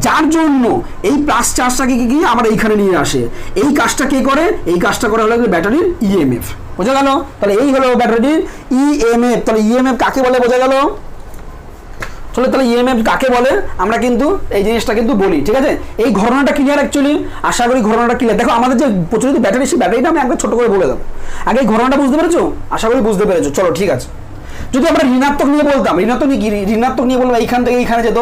যার জন্য এই প্লাস চার্জটাকে গিয়ে আবার এইখানে নিয়ে আসে। এই কাজটা কে করে? এই কাজটা করা হলো ব্যাটারির ইএমএফ। বোঝা গেল? তাহলে এই হলো ব্যাটারির ইএমএফ। তাহলে ইএমএফ কাকে বলে বোঝা গেল? চলো তাহলে ইএমএফ কাকে বলে আমরা কিন্তু এই জিনিসটা কিন্তু বলি, ঠিক আছে? এই ঘটনাটা ক্লিয়ার অ্যাকচুয়ালি, আশা করি ঘটনাটা ক্লিয়ার। দেখো আমাদের যে প্রচলিত ব্যাটারি, সেই ব্যাটারিটা আমি একবার ছোট করে বলে দেবো। আগে এই ঘটনাটা বুঝতে পেরেছো? আশা করি বুঝতে পেরেছো। চলো ঠিক আছে। যদি আমরা ঋণাত্মক নিয়ে বলতাম, ঋণাত্মক নিয়ে বলবো এইখান থেকে এইখানে যেত,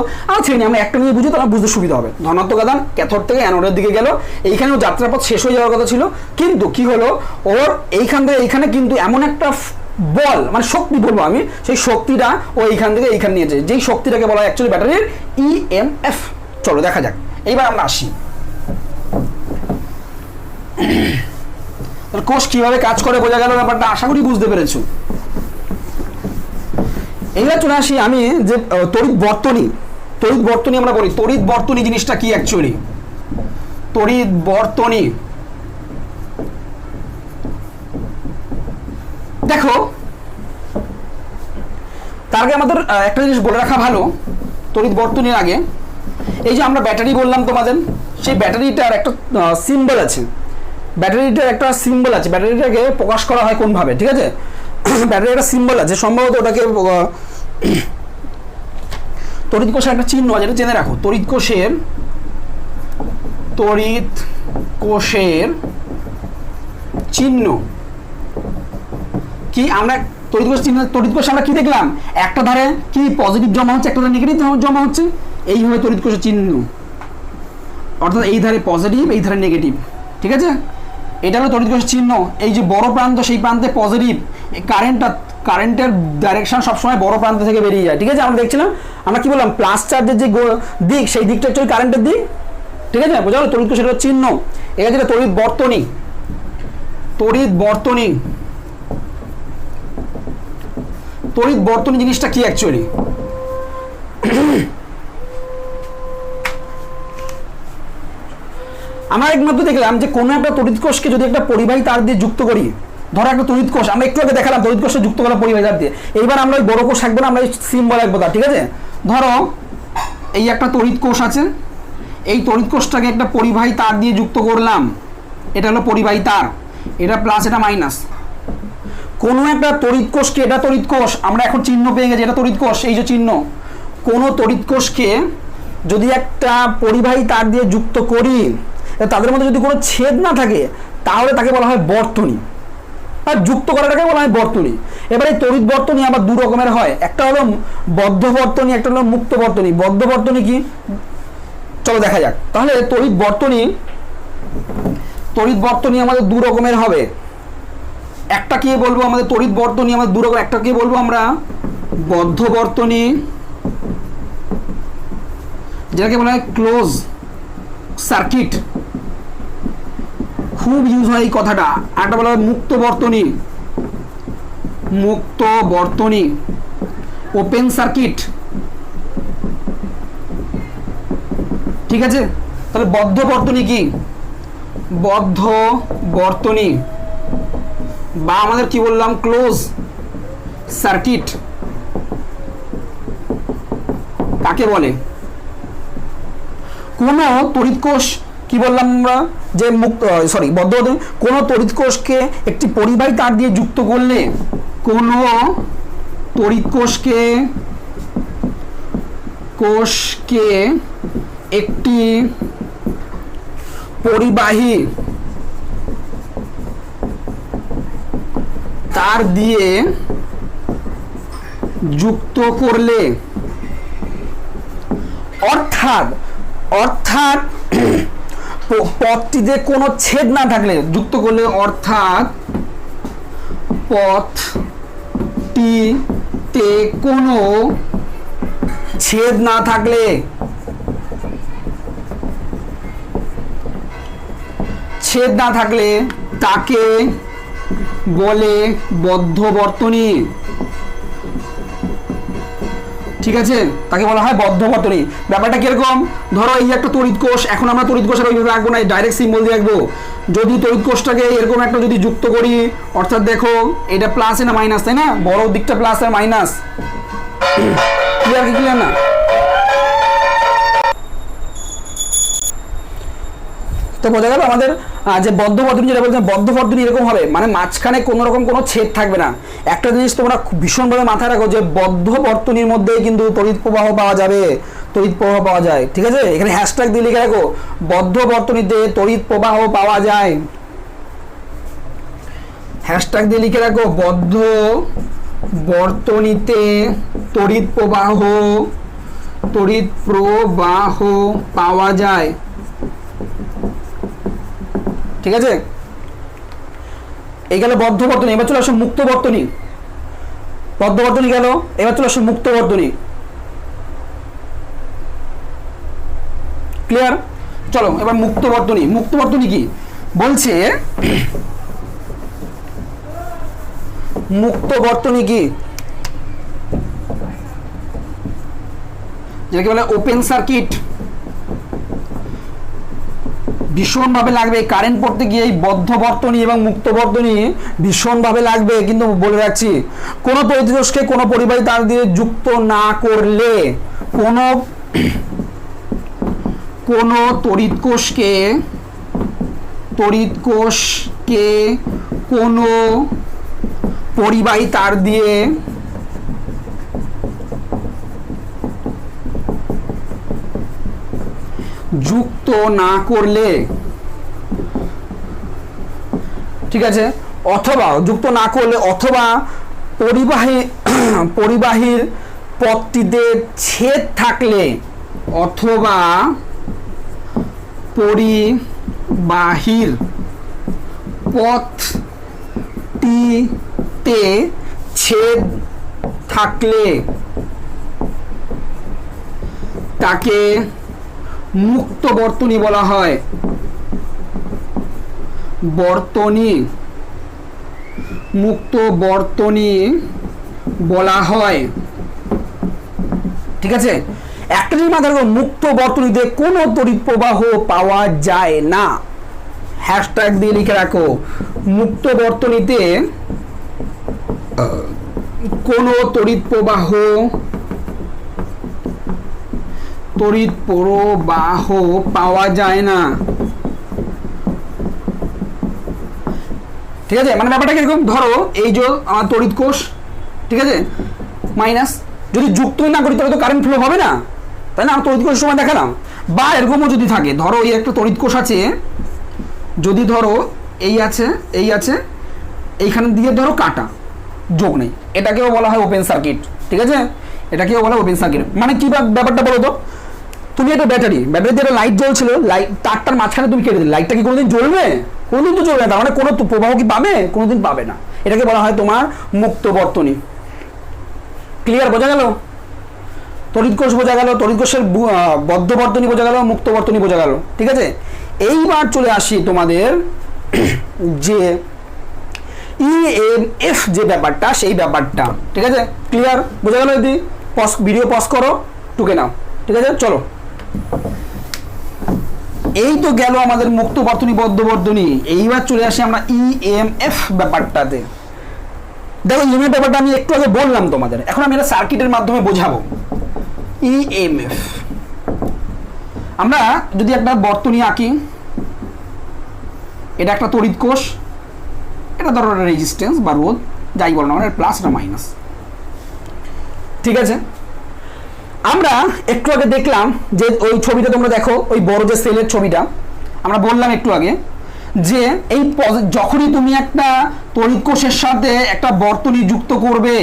ছেড়ে নিই, আমরা একটা নিয়ে বুঝি তো বুঝতে সুবিধা হবে। ধনাত্মক আদান ক্যাথোড থেকে অ্যানোডের দিকে গেল, এইখানেও যাত্রাপথ শেষ হয়ে যাওয়ার কথা ছিল, কিন্তু কি হলো ওর এইখান থেকে এইখানে কিন্তু এমন একটা বল, মানে শক্তি বলবো আমি, সেই শক্তিটা ও এইখান থেকে এইখানে নিয়েছে, যেই শক্তিটাকে বলা হয় অ্যাকচুয়ালি ব্যাটারির ইএমএফ। চলো দেখা যাক, এইবার আমরা আসি কোষ কিভাবে কাজ করে। বোঝা গেল ব্যাপারটা? আশা করি বুঝতে পেরেছো। এইবার চলে আসি আমি যে তড়িৎ বর্তনী আমরা বলি। তড়িৎ বর্তনী জিনিসটা কি অ্যাকচুয়ালি? তড়িৎ বর্তনী, দেখো তার আগে আমাদের একটা জিনিস বলে রাখা ভালো তড়িৎ বর্তনীর আগে। এই যে আমরা ব্যাটারি বললাম তোমাদের, সেই ব্যাটারিটার একটা সিম্বল আছে, ব্যাটারিটাকে প্রকাশ করা হয় কোনভাবে, ঠিক আছে? ব্যাটারির একটা সিম্বল আছে, সম্ভবত ওটাকে তড়িৎ কোষের একটা চিহ্ন আছে, এটা জেনে রাখো। তড়িৎ কোষের চিহ্ন কি? আমরা তড়িৎ কোষ আমরা কি দেখলাম? একটা ধারে কি পজিটিভ জমা হচ্ছে, একটা ধারে নেগেটিভ জমা হচ্ছে, এইভাবে তড়িৎ কোষের চিহ্ন, অর্থাৎ এই ধারে পজিটিভ, এই ধারে নেগেটিভ, ঠিক আছে? এটা হলো তড়িৎ কোষের চিহ্ন। এই যে বড় প্রান্ত, সেই প্রান্তে পজিটিভ, কারেন্টের ডাইরেকশন সবসময় বড় প্রান্ত থেকে বেরিয়ে যায়, ঠিক আছে? আমরা দেখছিলাম, আমরা কি বললাম, প্লাস চার্জের যে দিক, সেই দিকটা হচ্ছে কারেন্টের দিক, ঠিক আছে? বোঝা গেল? তড়িৎ কোষের চিহ্ন। এটা যেটা তড়িৎ বর্তনী জিনিসটা কি অ্যাকচুয়ালি? আমরা একমাত্র দেখলাম যে কোনো একটা তড়িৎ কোষকে যদি একটা পরিবাহী তার দিয়ে যুক্ত করি, ধরো একটা তড়িৎ কোষ, আমরা একটু আগে দেখালাম তড়িৎ কোষে যুক্ত করা পরিবাহী তার দিয়ে। এইবার আমরা ওই বড় কোষ থাকবো না, আমরা এই সিম্বল রাখবো তার, ঠিক আছে? ধরো এই একটা তড়িৎ কোষ আছে, এই তড়িৎ কোষটাকে একটা পরিবাহী তার দিয়ে যুক্ত করলাম, এটা হলো পরিবাহী তার, এটা প্লাস এটা মাইনাস। কোনো একটা তড়িৎ কোষকে, এটা তড়িৎ কোষ, আমরা এখন চিহ্ন পেয়ে গেছি, এটা তড়িৎ কোষ, এই যে চিহ্ন। কোনো তড়িৎ কোষকে যদি একটা পরিবাহী তার দিয়ে যুক্ত করি, তাদের মধ্যে যদি কোনো ছেদ না থাকে, তাহলে তাকে বলা হয় বর্তনী, আর যুক্ত করাটাকে বলা হয় বর্তনী। এবার এই তড়িৎ বর্তনী আবার দু রকমের হয়, একটা হলো বদ্ধ বর্তনী, একটা হলো মুক্ত বর্তনী। বদ্ধ বর্তনী কি? চলো দেখা যাক। তাহলে তড়িৎ বর্তনী আমাদের দু রকমের হবে। একটা কি বলবো আমাদের তড়িৎ বর্তনী আমাদের দু রকম, একটা কি বলবো আমরা বদ্ধ বর্তনী, যেটাকে বলা হয় ক্লোজ সার্কিট, খুব ইউজ হয় এই কথাটা। একটা বলা হয় মুক্ত বর্তনী, ওপেন সার্কিট, ঠিক আছে? তাহলে বদ্ধ বর্তনী কি? বদ্ধ বর্তনী বা আমাদের কি বললাম ক্লোজ সার্কিট কাকে বলে? কোন তড়িৎ কোষ, কি বললাম আমরা যে বদ্ধ বর্তনী, কোন তড়িৎ কোষকে একটি পরিবাহী তার দিয়ে যুক্ত করলে, কোন তড়িৎ কোষকে একটি পরিবাহী তার দিয়ে যুক্ত করলে, অর্থাৎ পথটিতে কোনো ছেদ না থাকলে যুক্ত করলে, অর্থাৎ পথটিতে কোনো ছেদ না থাকলে, তাকে বলে বদ্ধ বর্তনী, ঠিক আছে? তাকে বলা হয় বদ্ধ বর্তনী। ব্যাপারটা কিরকম? ধরো এই একটা তড়িৎ কোষ, এখন আমরা তড়িৎ কোষের ওইভাবে রাখবো না, ডাইরেক্ট সিম্বল দিয়ে রাখবো। যদি তড়িৎ কোষটাকে এরকম একটা যদি যুক্ত করি, অর্থাৎ দেখো এটা প্লাস না মাইনাস, তাই না? বড় দিকটা প্লাস আর মাইনাস, ক্লিয়ার কি ক্লিয়ার না? তো বোঝা গেল আমাদের যে বদ্ধ বর্তনী, যেটা বলছেন বদ্ধ বর্তনী এরকম হবে, মানে মাঝখানে কোনো রকম কোনো ছেদ থাকবে না। একটা জিনিস তোমরা ভীষণভাবে মাথায় রাখো যে বদ্ধ বর্তনীর মধ্যে কিন্তু তড়িৎ প্রবাহ পাওয়া যাবে, তড়িৎ প্রবাহ পাওয়া যায়, ঠিক আছে? এখানে হ্যাশট্যাগ দিয়ে লিখে রাখো, বদ্ধ বর্তনীতে তড়িৎ প্রবাহ পাওয়া যায়, হ্যাশট্যাগ দিয়ে লিখে রাখো, বদ্ধ বর্তনীতে তড়িৎ প্রবাহ পাওয়া যায়, ঠিক আছে? এই গেল বদ্ধ বর্তনী। এবার চলে আসো মুক্ত বর্তনী। বদ্ধ বর্তনী গেল, এবার চলে আসো মুক্ত বর্তনী। ক্লিয়ার? চলো এবার মুক্ত বর্তনী। মুক্ত বর্তনী কি বলছে? মুক্ত বর্তনী কি, যেটাকে বলে ওপেন সার্কিট। ভীষণভাবে লাগবে কারেন্ট পড়তে গিয়ে এই বদ্ধ বর্তনী এবং মুক্ত বর্তনী ভীষণভাবে লাগবে, কিন্তু বলে রাখছি কোনো তড়িৎ কোষকে কোনো পরিবাহী তার দিয়ে যুক্ত না করলে, কোনো তড়িৎ কোষকে কোনো পরিবাহী তার দিয়ে যুক্ত না করলে, ঠিক আছে, অথবা যুক্ত না করলে, অথবা পরিবাহীর পথটিতে ছেদ থাকলে, অথবা পরিবাহীর পথটিতে ছেদ থাকলে তাকে মুক্ত বর্তনী বলা হয়। মুক্ত বর্তনী বলা হয়, ঠিক আছে? একটা জিনিস মাথায় রাখো, মুক্ত বর্তনীতে কোনো তড়িৎ প্রবাহ পাওয়া যায় না। হ্যাশট্যাগ দিয়ে লিখে রাখো, মুক্ত বর্তনীতে কোনো তড়িৎ প্রবাহ পাওয়া যায় না, ঠিক আছে? মানে ব্যাপারটা কিরকম, ধরো এই যে আমার তড়িৎ কোষ, ঠিক আছে, মাইনাস, যদি যুক্ত না করি তাহলে তো কারেন্ট ফ্লো হবে না, তাই না? তড়িৎ কোষের সময় দেখালাম। বা এরকমও যদি থাকে, ধরো এই একটা তড়িৎ কোষ আছে, যদি ধরো এই আছে, এইখানে দিয়ে ধরো কাটা, যোগ নেই, এটাকেও বলা হয় ওপেন সার্কিট, ঠিক আছে? এটাকেও বলা হয় ওপেন সার্কিট। মানে কি ব্যাপারটা বলো তো, তুমি একটা ব্যাটারিতে একটা লাইট জ্বলছিল, লাইট তারটার মাঝখানে তুমি কেটে দিলে, লাইটটা কি কোনোদিন জ্বলবে? কোনোদিন তো জ্বলবে না, তার মানে কোনো প্রবাহ কি পাবে? কোনোদিন পাবে না। এটাকে বলা হয় তোমার মুক্ত বর্তনী। ক্লিয়ার? বোঝা গেল? তড়িৎ কোষ বোঝা গেল, তড়িৎ কোষের বদ্ধ বর্তনী বোঝা গেল, মুক্ত বর্তনী বোঝা গেল, ঠিক আছে? এইবার চলে আসি তোমাদের যে ইএমএফ যে ব্যাপারটা, সেই ব্যাপারটা, ঠিক আছে? ক্লিয়ার? বোঝা গেল? যদি ভিডিও পজ করো, টুকে নাও, ঠিক আছে? চলো, এই তো গেল আমাদের মুক্ত বর্তনী, বদ্ধ বর্তনী। এইবার চলে আসি আমরা ইএমএফ ব্যাপারটাতে। দেখো ইএমএফ ব্যাপারটা আমি একটু আগে বললাম তোমাদের, এখন আমি এটা সার্কিটের মাধ্যমে বোঝাবো। ইএমএফ, আমরা যদি একটা বর্তনী আঁকি, এটা একটা তড়িৎ কোষ, এটা ধরো রেজিস্ট্যান্স বা রোধ, যাই বলো না, মানে প্লাস না মাইনাস, ঠিক আছে? আমরা একটু আগে দেখলাম যে ওই ছবিটা তোমরা দেখো, ওই বড় যে সেলের ছবিটা, আমরা বললাম একটু আগে যে এই যখনই তুমি একটা তড়িৎ কোষের সাথে একটা বর্তনী যুক্ত করবে,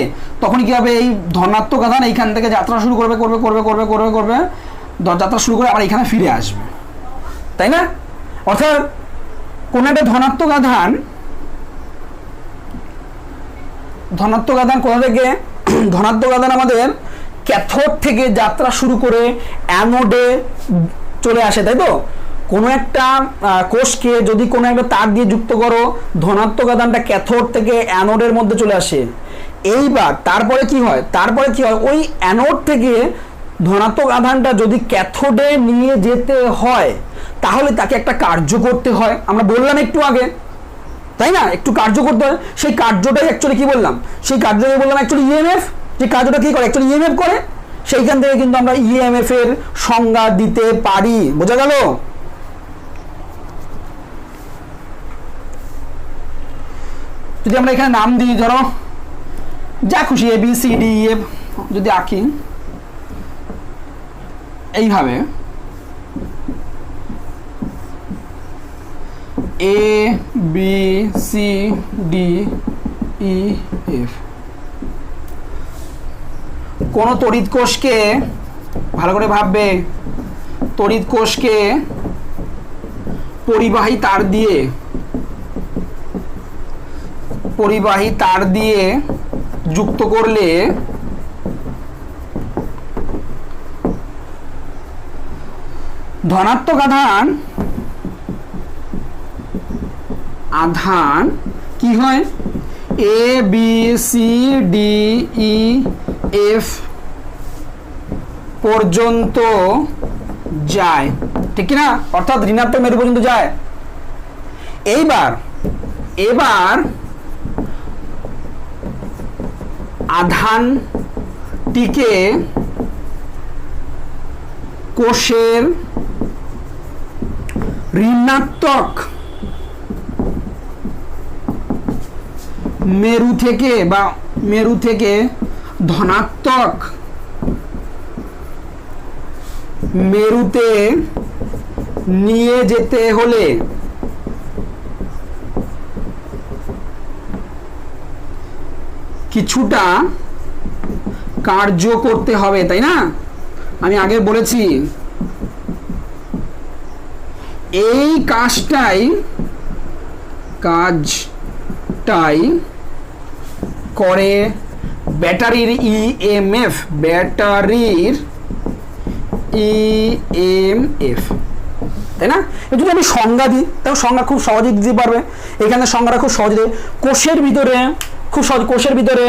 তখনই কি হবে, এই ধনাত্মক আধান এইখান থেকে যাত্রা শুরু করবে, যাত্রা শুরু করে আবার এখানে ফিরে আসবে, তাই না? অর্থাৎ কোন একটা ধনাত্মক আধান কোথা থেকে, ধনাত্মক আধান আমাদের ক্যাথোড থেকে যাত্রা শুরু করে অ্যানোডে চলে আসে, তাই তো? কোনো একটা কোষকে যদি কোনো একটা তার দিয়ে যুক্ত করো, ধনাত্মক আধানটা ক্যাথোড থেকে অ্যানোডের মধ্যে চলে আসে। এইবার তারপরে কি হয়, ওই অ্যানোড থেকে ধনাত্মক আধানটা যদি ক্যাথোডে নিয়ে যেতে হয় তাহলে তাকে একটা কার্য করতে হয়, আমরা বললাম একটু আগে, তাই না? একটু কার্য করতে হয়, সেই কার্যটাই অ্যাকচুয়ালি কি বললাম, সেই কার্যটাই বললাম অ্যাকচুয়ালি ইএমএফ। যে কার্যটা কি করে অ্যাকচুয়ালি ইএমএফ করে, সেইখান থেকে কিন্তু আমরা ইএমএফ এর সংজ্ঞা দিতে পারি। বোঝা গেল? যদি আমরা এখানে নাম দিই, ধরো যা খুশি A B C D F যদি আঁকি এইভাবে, A B C D E F, কোন তড়িৎ কোষকে, ভালো করে ভাববে, তড়িৎ কোষকে পরিবাহী তার দিয়ে যুক্ত করলে ধনাত্মক আধান কি হয়, A B C D E F পর্যন্ত যায়, ঠিক কি না? অর্থাৎ ঋণাত্মক মেরু পর্যন্ত যায়। এবার আধানটিকে কোষের ঋণাত্মক মেরু থেকে ধনাত্মক মেরুতে নিয়ে যেতে হলে কিছুটা কার্য করতে হবে, তাই না? আমি আগে বলেছি এই কাজটাই করে ব্যাটারির ইএমএফ, তাই না? যদি আমি সংজ্ঞা দিই তাহলে সংজ্ঞা খুব সহজে দিতে পারবে। এখানে সংজ্ঞাটা খুব সহজে, কোষের ভিতরে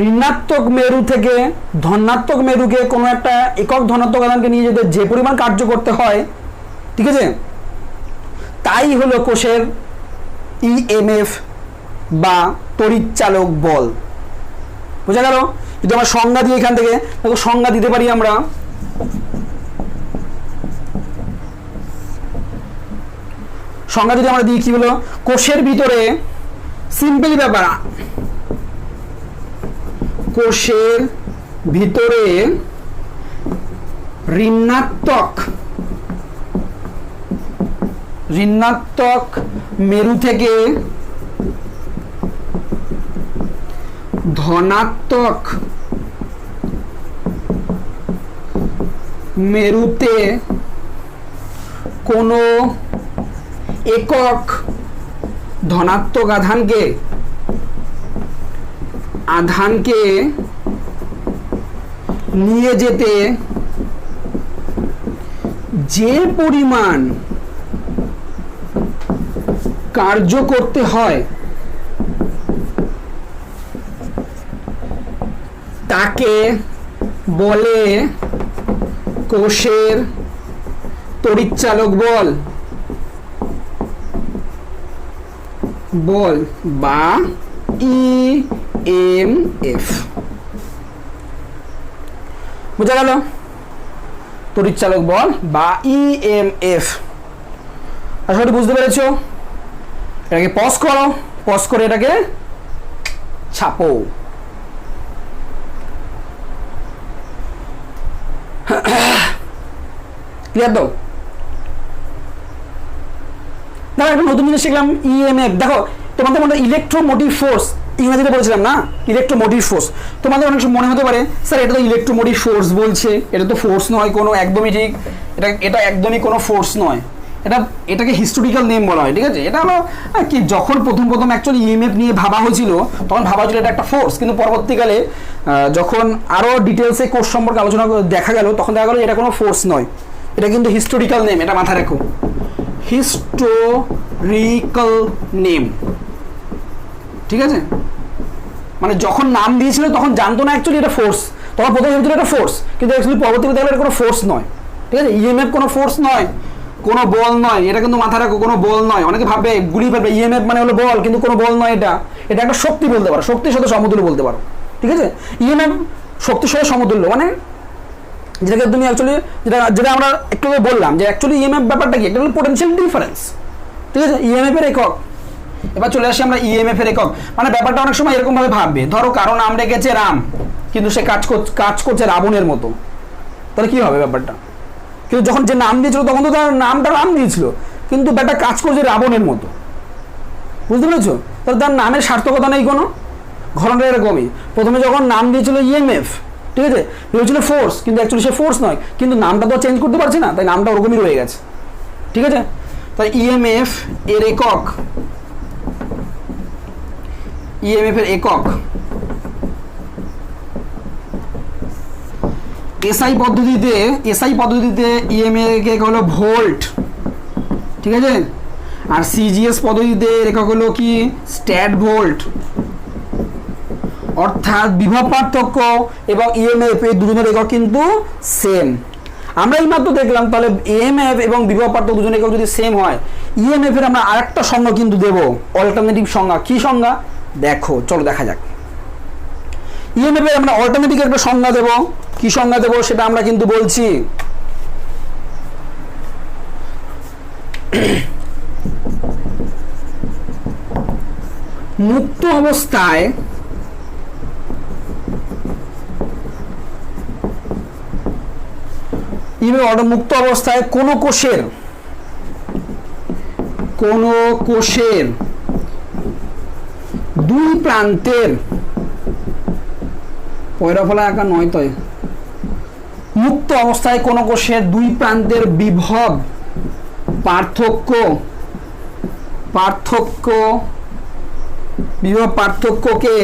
ঋণাত্মক মেরু থেকে ধনাত্মক মেরুকে কোনো একটা একক ধনাত্মক আধানকে নিয়ে যেতে যে পরিমাণ কার্য করতে হয়, ঠিক আছে, তাই হলো কোষের ইএমএফ বা তড়িৎচালক বল। বোঝা গেল? যদি আমরা সংজ্ঞা দিই এখান থেকে, দেখো সংজ্ঞা দিতে পারি আমরা, সংজ্ঞা যদি আমরা দিই কি হলো, কোষের ভিতরে সিম্পলি ব্যাপার, কোষের ভিতরে ঋণাত্মক মেরু থেকে ধনাত্মক মেরুতে কোনো একক ধনাত্মক আধানকে নিয়ে যেতে যে পরিমাণ কার্য করতে হয় তাকে বলে কোষের তড়িৎচালক বল বা ইএমএফ। বোঝা গেল? তড়িৎচালক বল বা ইএমএফ। আশা করি বুঝতে পেরেছো। এটাকে পজ করো, পজ করে এটাকে ছাপো। ক্লিয়ার তো? দেখো একটা নতুন জিনিস শিখলাম, ইএমএফ। দেখো তোমাদের মধ্যে ইলেকট্রোমোটিভ ফোর্স ইংরেজিতে বলেছিলাম না, ইলেকট্রোমোটিভ ফোর্স। তোমাদের অনেক সময় মনে হতে পারে স্যার এটা তো ইলেকট্রোমোটিভ ফোর্স বলছে, এটা তো ফোর্স নয় কোনো, একদমই ঠিক, এটা একদমই কোনো ফোর্স নয়, এটাকে হিস্টোরিক্যাল নেম বলা হয়, ঠিক আছে? এটা হলো কি, যখন প্রথম অ্যাকচুয়ালি ইএমএফ নিয়ে ভাবা হয়েছিল তখন ভাবা হয়েছিল এটা একটা ফোর্স, কিন্তু পরবর্তীকালে যখন আরও ডিটেলসে কোর্স সম্পর্কে আলোচনা দেখা গেল তখন দেখা গেল এটা কোনো ফোর্স নয়, এটা কিন্তু হিস্টোরিক্যাল নেম। এটা মাথায় রাখো, হিস্টোরিক্যাল নেম, ঠিক আছে? মানে যখন নাম দিয়েছিল তখন জানতো না অ্যাকচুয়ালি এটা ফোর্স, তোমার প্রথমে ভেবেছিল এটা ফোর্স, কিন্তু অ্যাকচুয়ালি পরবর্তীতে দেখলে এটা কোনো ফোর্স নয়। ঠিক আছে, ইএমএফ কোনো ফোর্স নয়, কোনো বল নয়, এটা কিন্তু মাথায় রাখো, কোনো বল নয়। অনেকে ভাববে গুলি ভাববে ইএমএফ মানে হলো বল, কিন্তু কোনো বল নয়, এটা এটা একটা শক্তি বলতে পারো, শক্তির সাথে সমতুল্য বলতে পারো। ঠিক আছে, ইএমএফ শক্তির সাথে সমতুল্য, মানে যেটাকে তুমি অ্যাকচুয়ালি যেটা আমরা একটু বললাম যে অ্যাকচুয়ালি ইএমএফ ব্যাপারটা কি, একটা হলো পোটেনশিয়াল ডিফারেন্স। ঠিক আছে, ইএমএফ এর একক। এবার চলে আসি আমরা ইএমএফ এর একক, মানে ব্যাপারটা অনেক সময় এরকম ভাবে ভাববে, ধরো কারো নাম রেখেছে রাম, কিন্তু সে কাজ করছে রাবণের মতো, তাহলে কি হবে ব্যাপারটা? কিন্তু যখন যে নাম দিয়েছিল তখন তো তার নামটা রাম দিয়েছিল, কিন্তু ব্যাপারটা কাজ করছে রাবণের মতো, বুঝতে পেরেছো? তাহলে তার নামের সার্থকতা নেই কোনো। ঘটনাটা এরকমই, প্রথমে যখন নাম দিয়েছিল ইএমএফ, ঠিক আছে, ভেবেছিল ফোর্স, কিন্তু অ্যাকচুয়ালি সে ফোর্স নয়, কিন্তু নামটা তো চেঞ্জ করতে পারছে না, তাই নামটা ওরকমই রয়ে গেছে। ঠিক আছে, তাই ইএমএফ এর একক, ইএমএফ এর একক এসআই পদ্ধতিতে ইএমএফ এর একক হলো ভোল্ট। ঠিক আছে, আর সিজিএস পদ্ধতিতে এর একক হলো কি স্ট্যাট ভোল্ট। অর্থাৎ বিভব পার্থক্য এবং ইএমএফ এই দুজনের একক কিন্তু সেম। আমরা এইমাত্র দেখলাম, তাহলে ইএমএফ এবং বিভব পার্থক্য দুজনের একক যদি সেম হয়, ইএমএফ এর আমরা আরেকটা সংজ্ঞা কিন্তু দেব, অল্টারনেটিভ সংজ্ঞা। কি সংজ্ঞা দেখো, চলো দেখা যাক। ইএমএফ এর আমরা অল্টারনেটিভ একটা সংজ্ঞা দেব, কি সংজ্ঞা দেব সেটা আমরা কিন্তু বলছি। মুক্ত অবস্থায় মুক্ত অবস্থায় কোন কোষের দুই প্রান্তের পয়রাফলা আঁকা নয়, তো মুক্ত অবস্থায় কোন কোষের দুই প্রান্তের বিভব পার্থক্যকে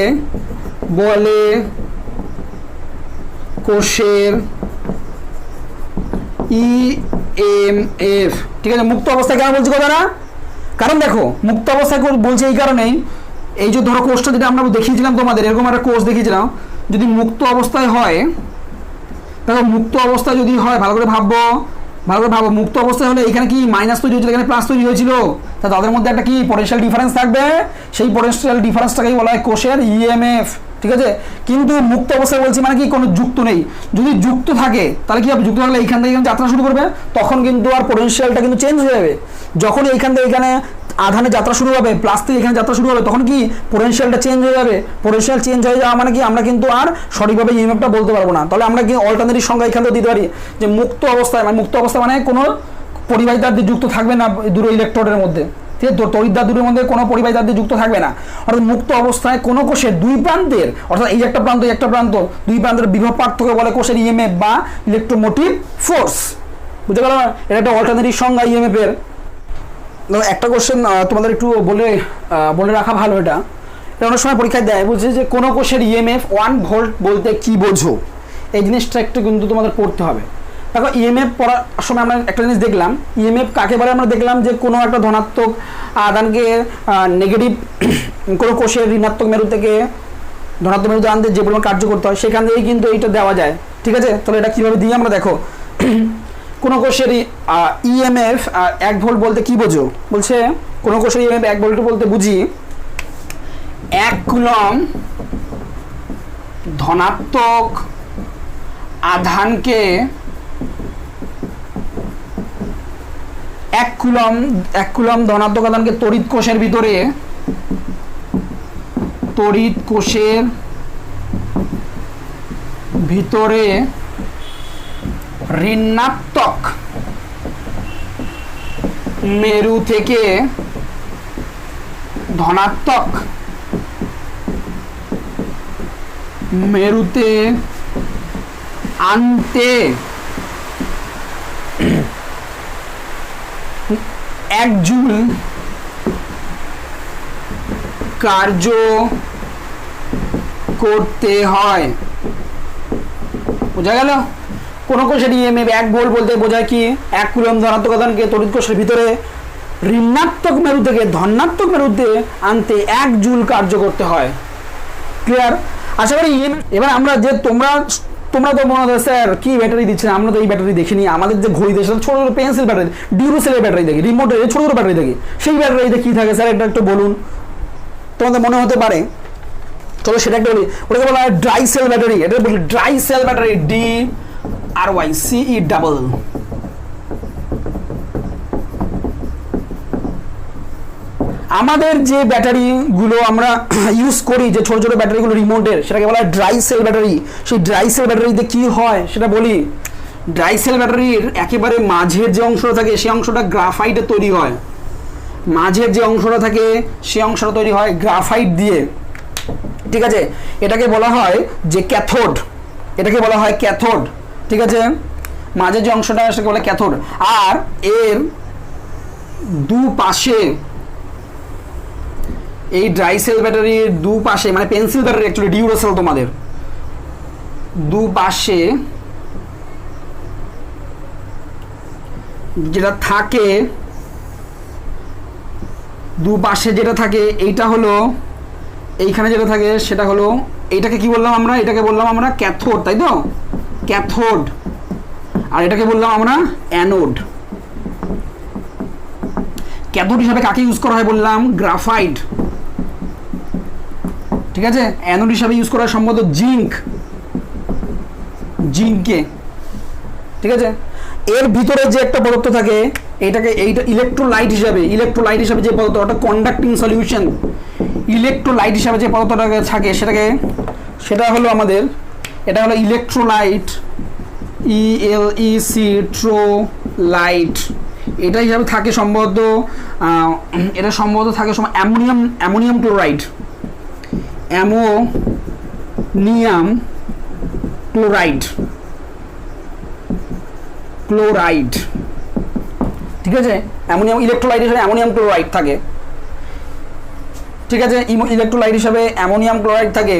বলে কোষের ইএমএফ। ঠিক আছে, মুক্ত অবস্থায় কেন বলছি কথাটা? কারণ দেখো, মুক্ত অবস্থায় বলছে এই কারণেই, এই যে ধরো কোষটা যেটা আমরা দেখিয়েছিলাম তোমাদের, এরকম একটা কোষ দেখিয়েছিলাম, যদি মুক্ত অবস্থায় হয়, দেখো মুক্ত অবস্থায় যদি হয়, ভালো করে ভাবো, মুক্ত অবস্থায় হলে এখানে কি মাইনাস তৈরি হয়েছিল, এখানে প্লাস তৈরি হয়েছিল, তা তাদের মধ্যে একটা কি পোটেনশিয়াল ডিফারেন্স থাকবে, সেই পোটেনশিয়াল ডিফারেন্সটাকেই বলা হয় কোষের ইএমএফ। ঠিক আছে, কিন্তু মুক্ত অবস্থায় বলছি মানে কি কোনো যুক্ত নেই। যদি যুক্ত থাকে তাহলে কি হবে, যুক্ত থাকলে এইখান থেকে যাত্রা শুরু করবে, তখন কিন্তু আর পোটেনশিয়ালটা কিন্তু চেঞ্জ হয়ে যাবে। যখন এইখান থেকে এখানে আধানে যাত্রা শুরু হবে, প্লাস থেকে এখানে যাত্রা শুরু হবে, তখন কি পোটেনশিয়ালটা চেঞ্জ হয়ে যাবে। পোটেনশিয়াল চেঞ্জ হয়ে যাওয়া মানে কি আমরা কিন্তু আর সঠিকভাবে ইএমএফটা বলতে পারবো না। তাহলে আমরা কি অল্টারনেটিভ সংজ্ঞা এখান থেকে দিতে পারি যে মুক্ত অবস্থায় মানে কোনো পরিবাহিতার দিয়ে যুক্ত থাকবে না দুটো ইলেকট্রোডের মধ্যে, ঠিক আছে, তড়িৎদ্বার দুটোর মধ্যে কোনো পরিবাহিতার দিয়ে যুক্ত থাকবে না। অর্থাৎ মুক্ত অবস্থায় কোনো কোষের দুই প্রান্তের, অর্থাৎ এই একটা প্রান্ত দুই প্রান্তের বিভব পার্থক্য বলে কোষের ইএমএফ বা ইলেকট্রোমোটিভ ফোর্স। বুঝতে পারো, এটা একটা অল্টারনেটিভ সংজ্ঞা ইএমএফ এর। একটা কোশ্চেন তোমাদের একটু বলে রাখা ভালো, এটা অনেক সময় পরীক্ষায় দেয়, বলছে যে কোনো কোষের ইএমএফ 1 ভোল্ট বলতে কি বোঝো, এই জিনিসটা একটু কিন্তু তোমাদের পড়তে হবে। দেখো, ইএমএফ পড়ার সময় আমরা একটা জিনিস দেখলাম, ইএমএফ কাকে বলে আমরা দেখলাম যে কোনো একটা ধনাত্মক আধানকে নেগেটিভ কোনো কোষের ঋণাত্মক মেরু থেকে ধনাত্মক মেরুতে আনতে যে পরিমাণ কার্য করতে হয়, সেখান থেকেই কিন্তু এইটা দেওয়া যায়। ঠিক আছে, তাহলে এটা কীভাবে দিই আমরা দেখো। কোনো কোষের ইএমএফ 1 ভোল্ট বলতে কি বোঝো, বলছে কোনো কোষের ইএমএফ 1 ভোল্ট বলতে বুঝি 1 কুলম ধনাত্মক আধানকে 1 কুলম ধনাত্মক আধানকে তড়িৎ কোষের ভিতরে ঋণাত্মক মেরু থেকে ধনাত্মক মেরুতে আনতে 1 জুল কার্য করতে হয়। বোঝা গেল? কোন কোষের ইএমএফ 1 ভোল্ট বলতে বোঝায় কি 1 কুলম ধনাত্মক আধানকে তড়িৎ কোষের ভিতরে ঋণাত্মক মেরু থেকে ধনাত্মক মেরুতে আনতে 1 জুল কার্য করতে হয়। ক্লিয়ার? আশা করি ইএমএফ। এবার আমরা যে তোমরা তোমরা তো মনে হয় স্যার কি ব্যাটারি দিচ্ছেন, আমরা তো এই ব্যাটারি দেখিনি, আমাদের যে ঘড়ি দেশে ছোটো ছোটো পেন্সিল ব্যাটারি, ডিউরোসেলের ব্যাটারি দেখি, রিমোটের ছোটো ছোটো ব্যাটারি দেখি, সেই ব্যাটারিতে কী থাকে স্যার এটা একটু বলুন, তোমাদের মনে হতে পারে। চলো সেটা একটা বলি, ওটাকে বলা হয় ড্রাই সেল ব্যাটারি। এটা বলি ড্রাই সেল ব্যাটারি, DRYCE। আমাদের যে ব্যাটারিগুলো আমরা ইউজ করি, যে ছোটো ছোটো ব্যাটারিগুলো রিমোটের, সেটাকে বলা হয় ড্রাই সেল ব্যাটারি। সেই ড্রাই সেল ব্যাটারিতে কী হয় সেটা বলি। ড্রাই সেল ব্যাটারির একেবারে মাঝের যে অংশটা থাকে সেই অংশটা গ্রাফাইটে তৈরি হয়, মাঝের যে অংশটা থাকে সেই অংশটা তৈরি হয় গ্রাফাইট দিয়ে, ঠিক আছে। এটাকে বলা হয় যে ক্যাথোড, এটাকে বলা হয় ক্যাথোড, ঠিক আছে। মাঝের যে অংশটা সেটাকে বলে ক্যাথোড। আর এর দুপাশে, এই ড্রাই সেল ব্যাটারির দুপাশে, মানে পেন্সিল ব্যাটারি অ্যাকচুয়ালি ডিউরোসেল, তোমাদের দুপাশে যেটা থাকে, দুপাশে যেটা থাকে এইটা হলো, এইখানে যেটা থাকে সেটা হলো, এইটাকে কি বললাম আমরা, এটাকে বললাম আমরা ক্যাথোড, তাই তো, ক্যাথোড। আর এটাকে বললাম আমরা অ্যানোড। ক্যাথোড হিসাবে কাকে ইউজ করা হয় বললাম, গ্রাফাইট, ঠিক আছে। অ্যানোড হিসাবে ইউজ করা হয় সম্ভবত জিঙ্ককে, ঠিক আছে। এর ভিতরে যে একটা পদার্থ থাকে, এইটা ইলেকট্রোলাইট হিসাবে যে পদার্থ, ওটা কন্ডাক্টিং সলিউশন, ইলেকট্রোলাইট হিসাবে যে পদার্থটা থাকে সেটা হলো আমাদের, এটা হলো ইলেকট্রোলাইট, ইলেক্ট্রোলাইট। এটা হিসাবে থাকে সম্ভবত, এটা সম্ভবত থাকে অ্যামোনিয়াম ক্লোরাইড, ঠিক আছে। অ্যামোনিয়াম ইলেকট্রোলাইট হিসাবে অ্যামোনিয়াম ক্লোরাইড থাকে, ঠিক আছে। ইলেকট্রোলাইট হিসাবে অ্যামোনিয়াম ক্লোরাইড থাকে।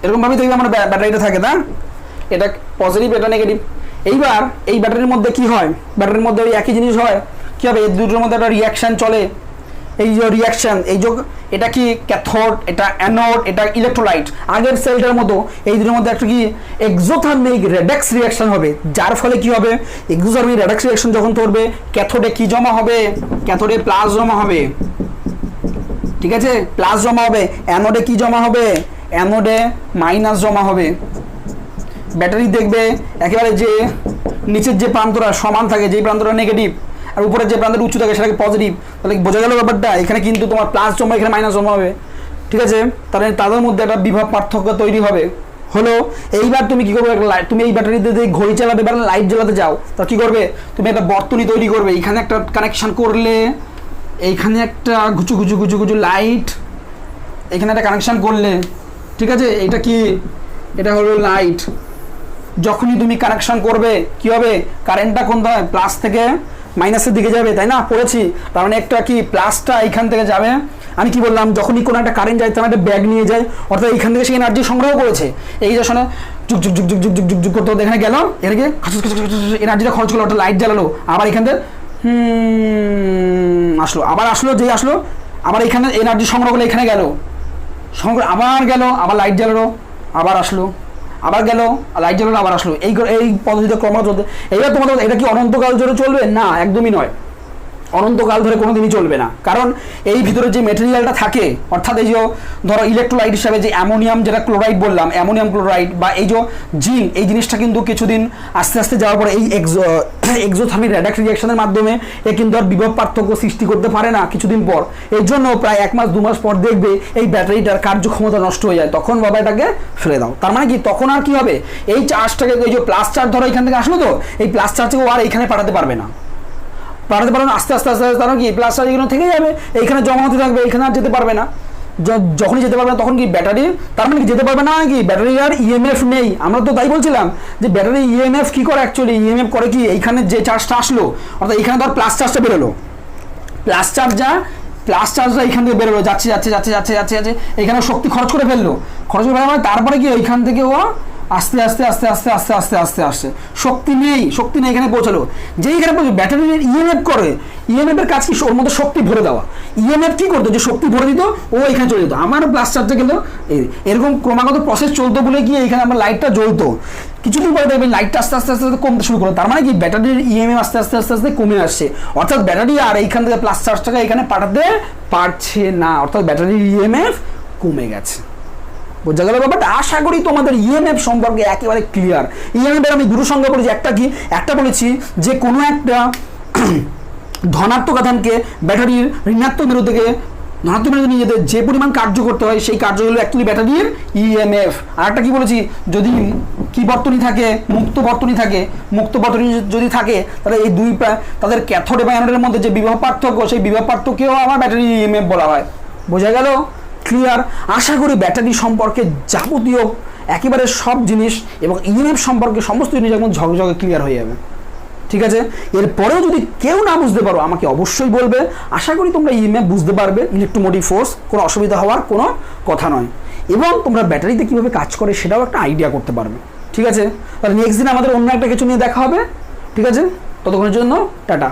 এরকম ভাবে দেখবে আমরা ব্যাটারিটা থাকে না, এটা পজিটিভ, এটা নেগেটিভ। এইবার এই ব্যাটারির মধ্যে কি হয়, ব্যাটারির মধ্যে ওই একই জিনিস হয়, কি হবে, এই দুটোর মধ্যে একটা রিয়াকশান চলে। এই যে রিয়াকশান, এই যে এটা কি ক্যাথোড, এটা অ্যানোড, এটা ইলেকট্রোলাইট। আগের সেলটার মতো এই দুটোর মধ্যে একটা কি এক্সোথার্মিক রেডক্স রিয়াকশন হবে, যার ফলে কি হবে, এক্সোথার্মিক রেডক্স রিয়াকশন যখন করবে, ক্যাথোডে কি জমা হবে, ক্যাথোডে প্লাস জমা হবে, ঠিক আছে, প্লাস জমা হবে। অ্যানোডে কি জমা হবে, অ্যানোডে মাইনাস জমা হবে। ব্যাটারি দেখবে একেবারে যে নিচের যে প্রান্তরা সমান থাকে, যেই প্রান্তটা নেগেটিভ, আর উপরের যে প্রান্তটা উঁচু থাকে সেটাকে পজিটিভ। তাহলে বোঝা গেল ব্যাপারটা, এখানে কিন্তু তোমার প্লাস জমা, এখানে মাইনাস জমা হবে, ঠিক আছে। তাহলে তাদের মধ্যে একটা বিভব পার্থক্য তৈরি হবে। হলো, এইবার তুমি কি করবে, তুমি এই ব্যাটারিতে যদি ঘড়ি চালাতে বা লাইট জ্বালাতে যাও, তা কি করবে, তুমি একটা বর্তনী তৈরি করবে। এখানে একটা কানেকশন করলে, এইখানে একটা ঘুচু লাইট, এখানে একটা কানেকশন করলে, ঠিক আছে। এটা কি, এটা হলো লাইট। যখনই তুমি কানেকশন করবে কি হবে, কারেন্টটা কোন হয়, প্লাস থেকে মাইনাসের দিকে যাবে, তাই না, পড়েছি। তার মানে একটা কি প্লাসটা এইখান থেকে যাবে। আমি কি বললাম, যখনই কোনো একটা কারেন্ট যায় তার একটা ব্যাগ নিয়ে যায়, অর্থাৎ এইখান থেকে সে এনার্জি সংগ্রহ করেছে। এই যে শোনে যুগ করতে হতে এখানে গেল, এটাকে এনার্জিটা খরচ করলো, ওটা লাইট জ্বালালো, আবার এখান থেকে আসলো, আবার আসলো, যেই আসলো আবার এখানে এনার্জি সংগ্রহ করলে এখানে গেল, সংগ্রহ আবার গেল, আবার লাইট জ্বালালো, আবার আসলো, আবার গেল, লাইট জ্বালানো, আবার আসলো। এই পদ্ধতিতে ক্রমশ চলতে। এইবার তোমাদের এটা কি অনন্তকাল ধরে চলবে? না, একদমই নয়, অনন্তকাল ধরে কোনোদিনই চলবে না। কারণ এই ভিতরে যে মেটেরিয়ালটা থাকে, অর্থাৎ এই যে ধরো ইলেকট্রোলাইট হিসাবে যে অ্যামোনিয়াম, যেটা ক্লোরাইড বললাম, অ্যামোনিয়াম ক্লোরাইড বা এই যে জিঙ্ক, এই জিনিসটা কিন্তু কিছুদিন আস্তে আস্তে যাওয়ার পরে এই এক্সোথার্মিক রেডক্স রিঅ্যাকশনের মাধ্যমে এ কিন্তু আর বিভব পার্থক্য সৃষ্টি করতে পারে না কিছুদিন পর। এর জন্য প্রায় 1 মাস 2 মাস পর দেখবে এই ব্যাটারিটার কার্যক্ষমতা নষ্ট হয়ে যায়, তখন বাবা এটাকে ফেলে দাও। তার মানে কি, তখন আর কি হবে, এই চার্জটাকে, এই যে প্লাস চার্জ ধরো এখান থেকে আসলো, তো এই প্লাস চার্জকে আর এইখানে পাঠাতে পারবে না, আস্তে আস্তে তারা কি প্লাস চার্জ এখানে থেকে যাবে, এইখানে জমা হতে থাকবে, এখানে আর যেতে পারবে না। যখনই যেতে পারবে না তখন কি ব্যাটারি, তার মানে কি যেতে পারবে না, কি ব্যাটারি আর ইএমএফ নেই। আমরা তো তাই বলছিলাম যে ব্যাটারি ইএমএফ কি করে, অ্যাকচুয়ালি ইএমএফ করে কি, এইখানে যে চার্জটা আসলো, অর্থাৎ এইখানে ধর প্লাস চার্জটা বেরোলো, প্লাস চার্জটা এইখান থেকে বেরোলো, যাচ্ছে, এখানে শক্তি খরচ করে ফেললো, মানে তারপরে কি ওইখান থেকে ও আস্তে আস্তে আস্তে আস্তে আস্তে আস্তে আস্তে আস্তে শক্তি নেই এখানে পৌঁছালো। যেই এখানে ব্যাটারির ইএমএফ করে, ইএমএফ এর কাজ কি ওর মধ্যে শক্তি ভরে দেওয়া। ইএমএফ কি করতো, যে শক্তি ভরে দিত ও এখানে চলে যেত। আমার প্লাস চার্জে গেল এরকম ক্রমাগত প্রসেস চলতো বলে কি এখানে আমার লাইটটা জ্বলতো। কিছুদিন পরে দেখবেন লাইটটা আস্তে আস্তে আস্তে আস্তে কমতে শুরু করলো। তার মানে কি ব্যাটারির ইএমএফ আস্তে আস্তে আস্তে আস্তে কমে আসছে, অর্থাৎ ব্যাটারি আর এইখান থেকে প্লাস চার্জটাকে এখানে পাঠাতে পারছে না, অর্থাৎ ব্যাটারির ইএমএফ কমে গেছে। বোঝা গেল ব্যাপারটা? আশা করি তোমাদের ইএমএফ সম্পর্কে একেবারে ক্লিয়ার। ইএমএফ এর আমি দুটো সংজ্ঞা বলেছি, একটা কি, একটা বলেছি যে কোনো একটা ধনাত্মক আধানকে ব্যাটারির ঋণাত্মক মেরু থেকে ধনাত্মক মেরুতে নিয়ে যেতে যে পরিমাণ কার্য করতে হয় সেই কার্যগুলো অ্যাকচুয়ালি ব্যাটারির ইএমএফ। আর একটা কি বলেছি, যদি কি বর্তনী থাকে, মুক্ত বর্তনী থাকে, মুক্ত বর্তনী যদি থাকে তাহলে এই দুই তাদের ক্যাথোড এবং অ্যানোডের মধ্যে যে বিভব পার্থক্য, সেই বিভব পার্থক্যকেও আমার ব্যাটারির ইএমএফ বলা হয়। বোঝা গেল? ক্লিয়ার? আশা করি ব্যাটারি সম্পর্কে যাবতীয় একেবারে সব জিনিস এবং ইএমএফ সম্পর্কে সমস্ত জিনিস একদম ঝকঝকে ক্লিয়ার হয়ে যাবে। ঠিক আছে? এরপরেও যদি কেউ না বুঝতে পারো আমাকে অবশ্যই বলবে। আশা করি তোমরা ইএমএফ বুঝতে পারবে, ইলেকট্রোমোটিভ ফোর্স, কোনো অসুবিধা হওয়ার কোনো কথা নয়। এবং তোমরা ব্যাটারিতে কীভাবে কাজ করে সেটাও একটা আইডিয়া করতে পারবে। ঠিক আছে? তাহলে নেক্সট দিন আমাদের অন্য একটা কিছু নিয়ে দেখা হবে। ঠিক আছে? ততক্ষণের জন্য টাটা।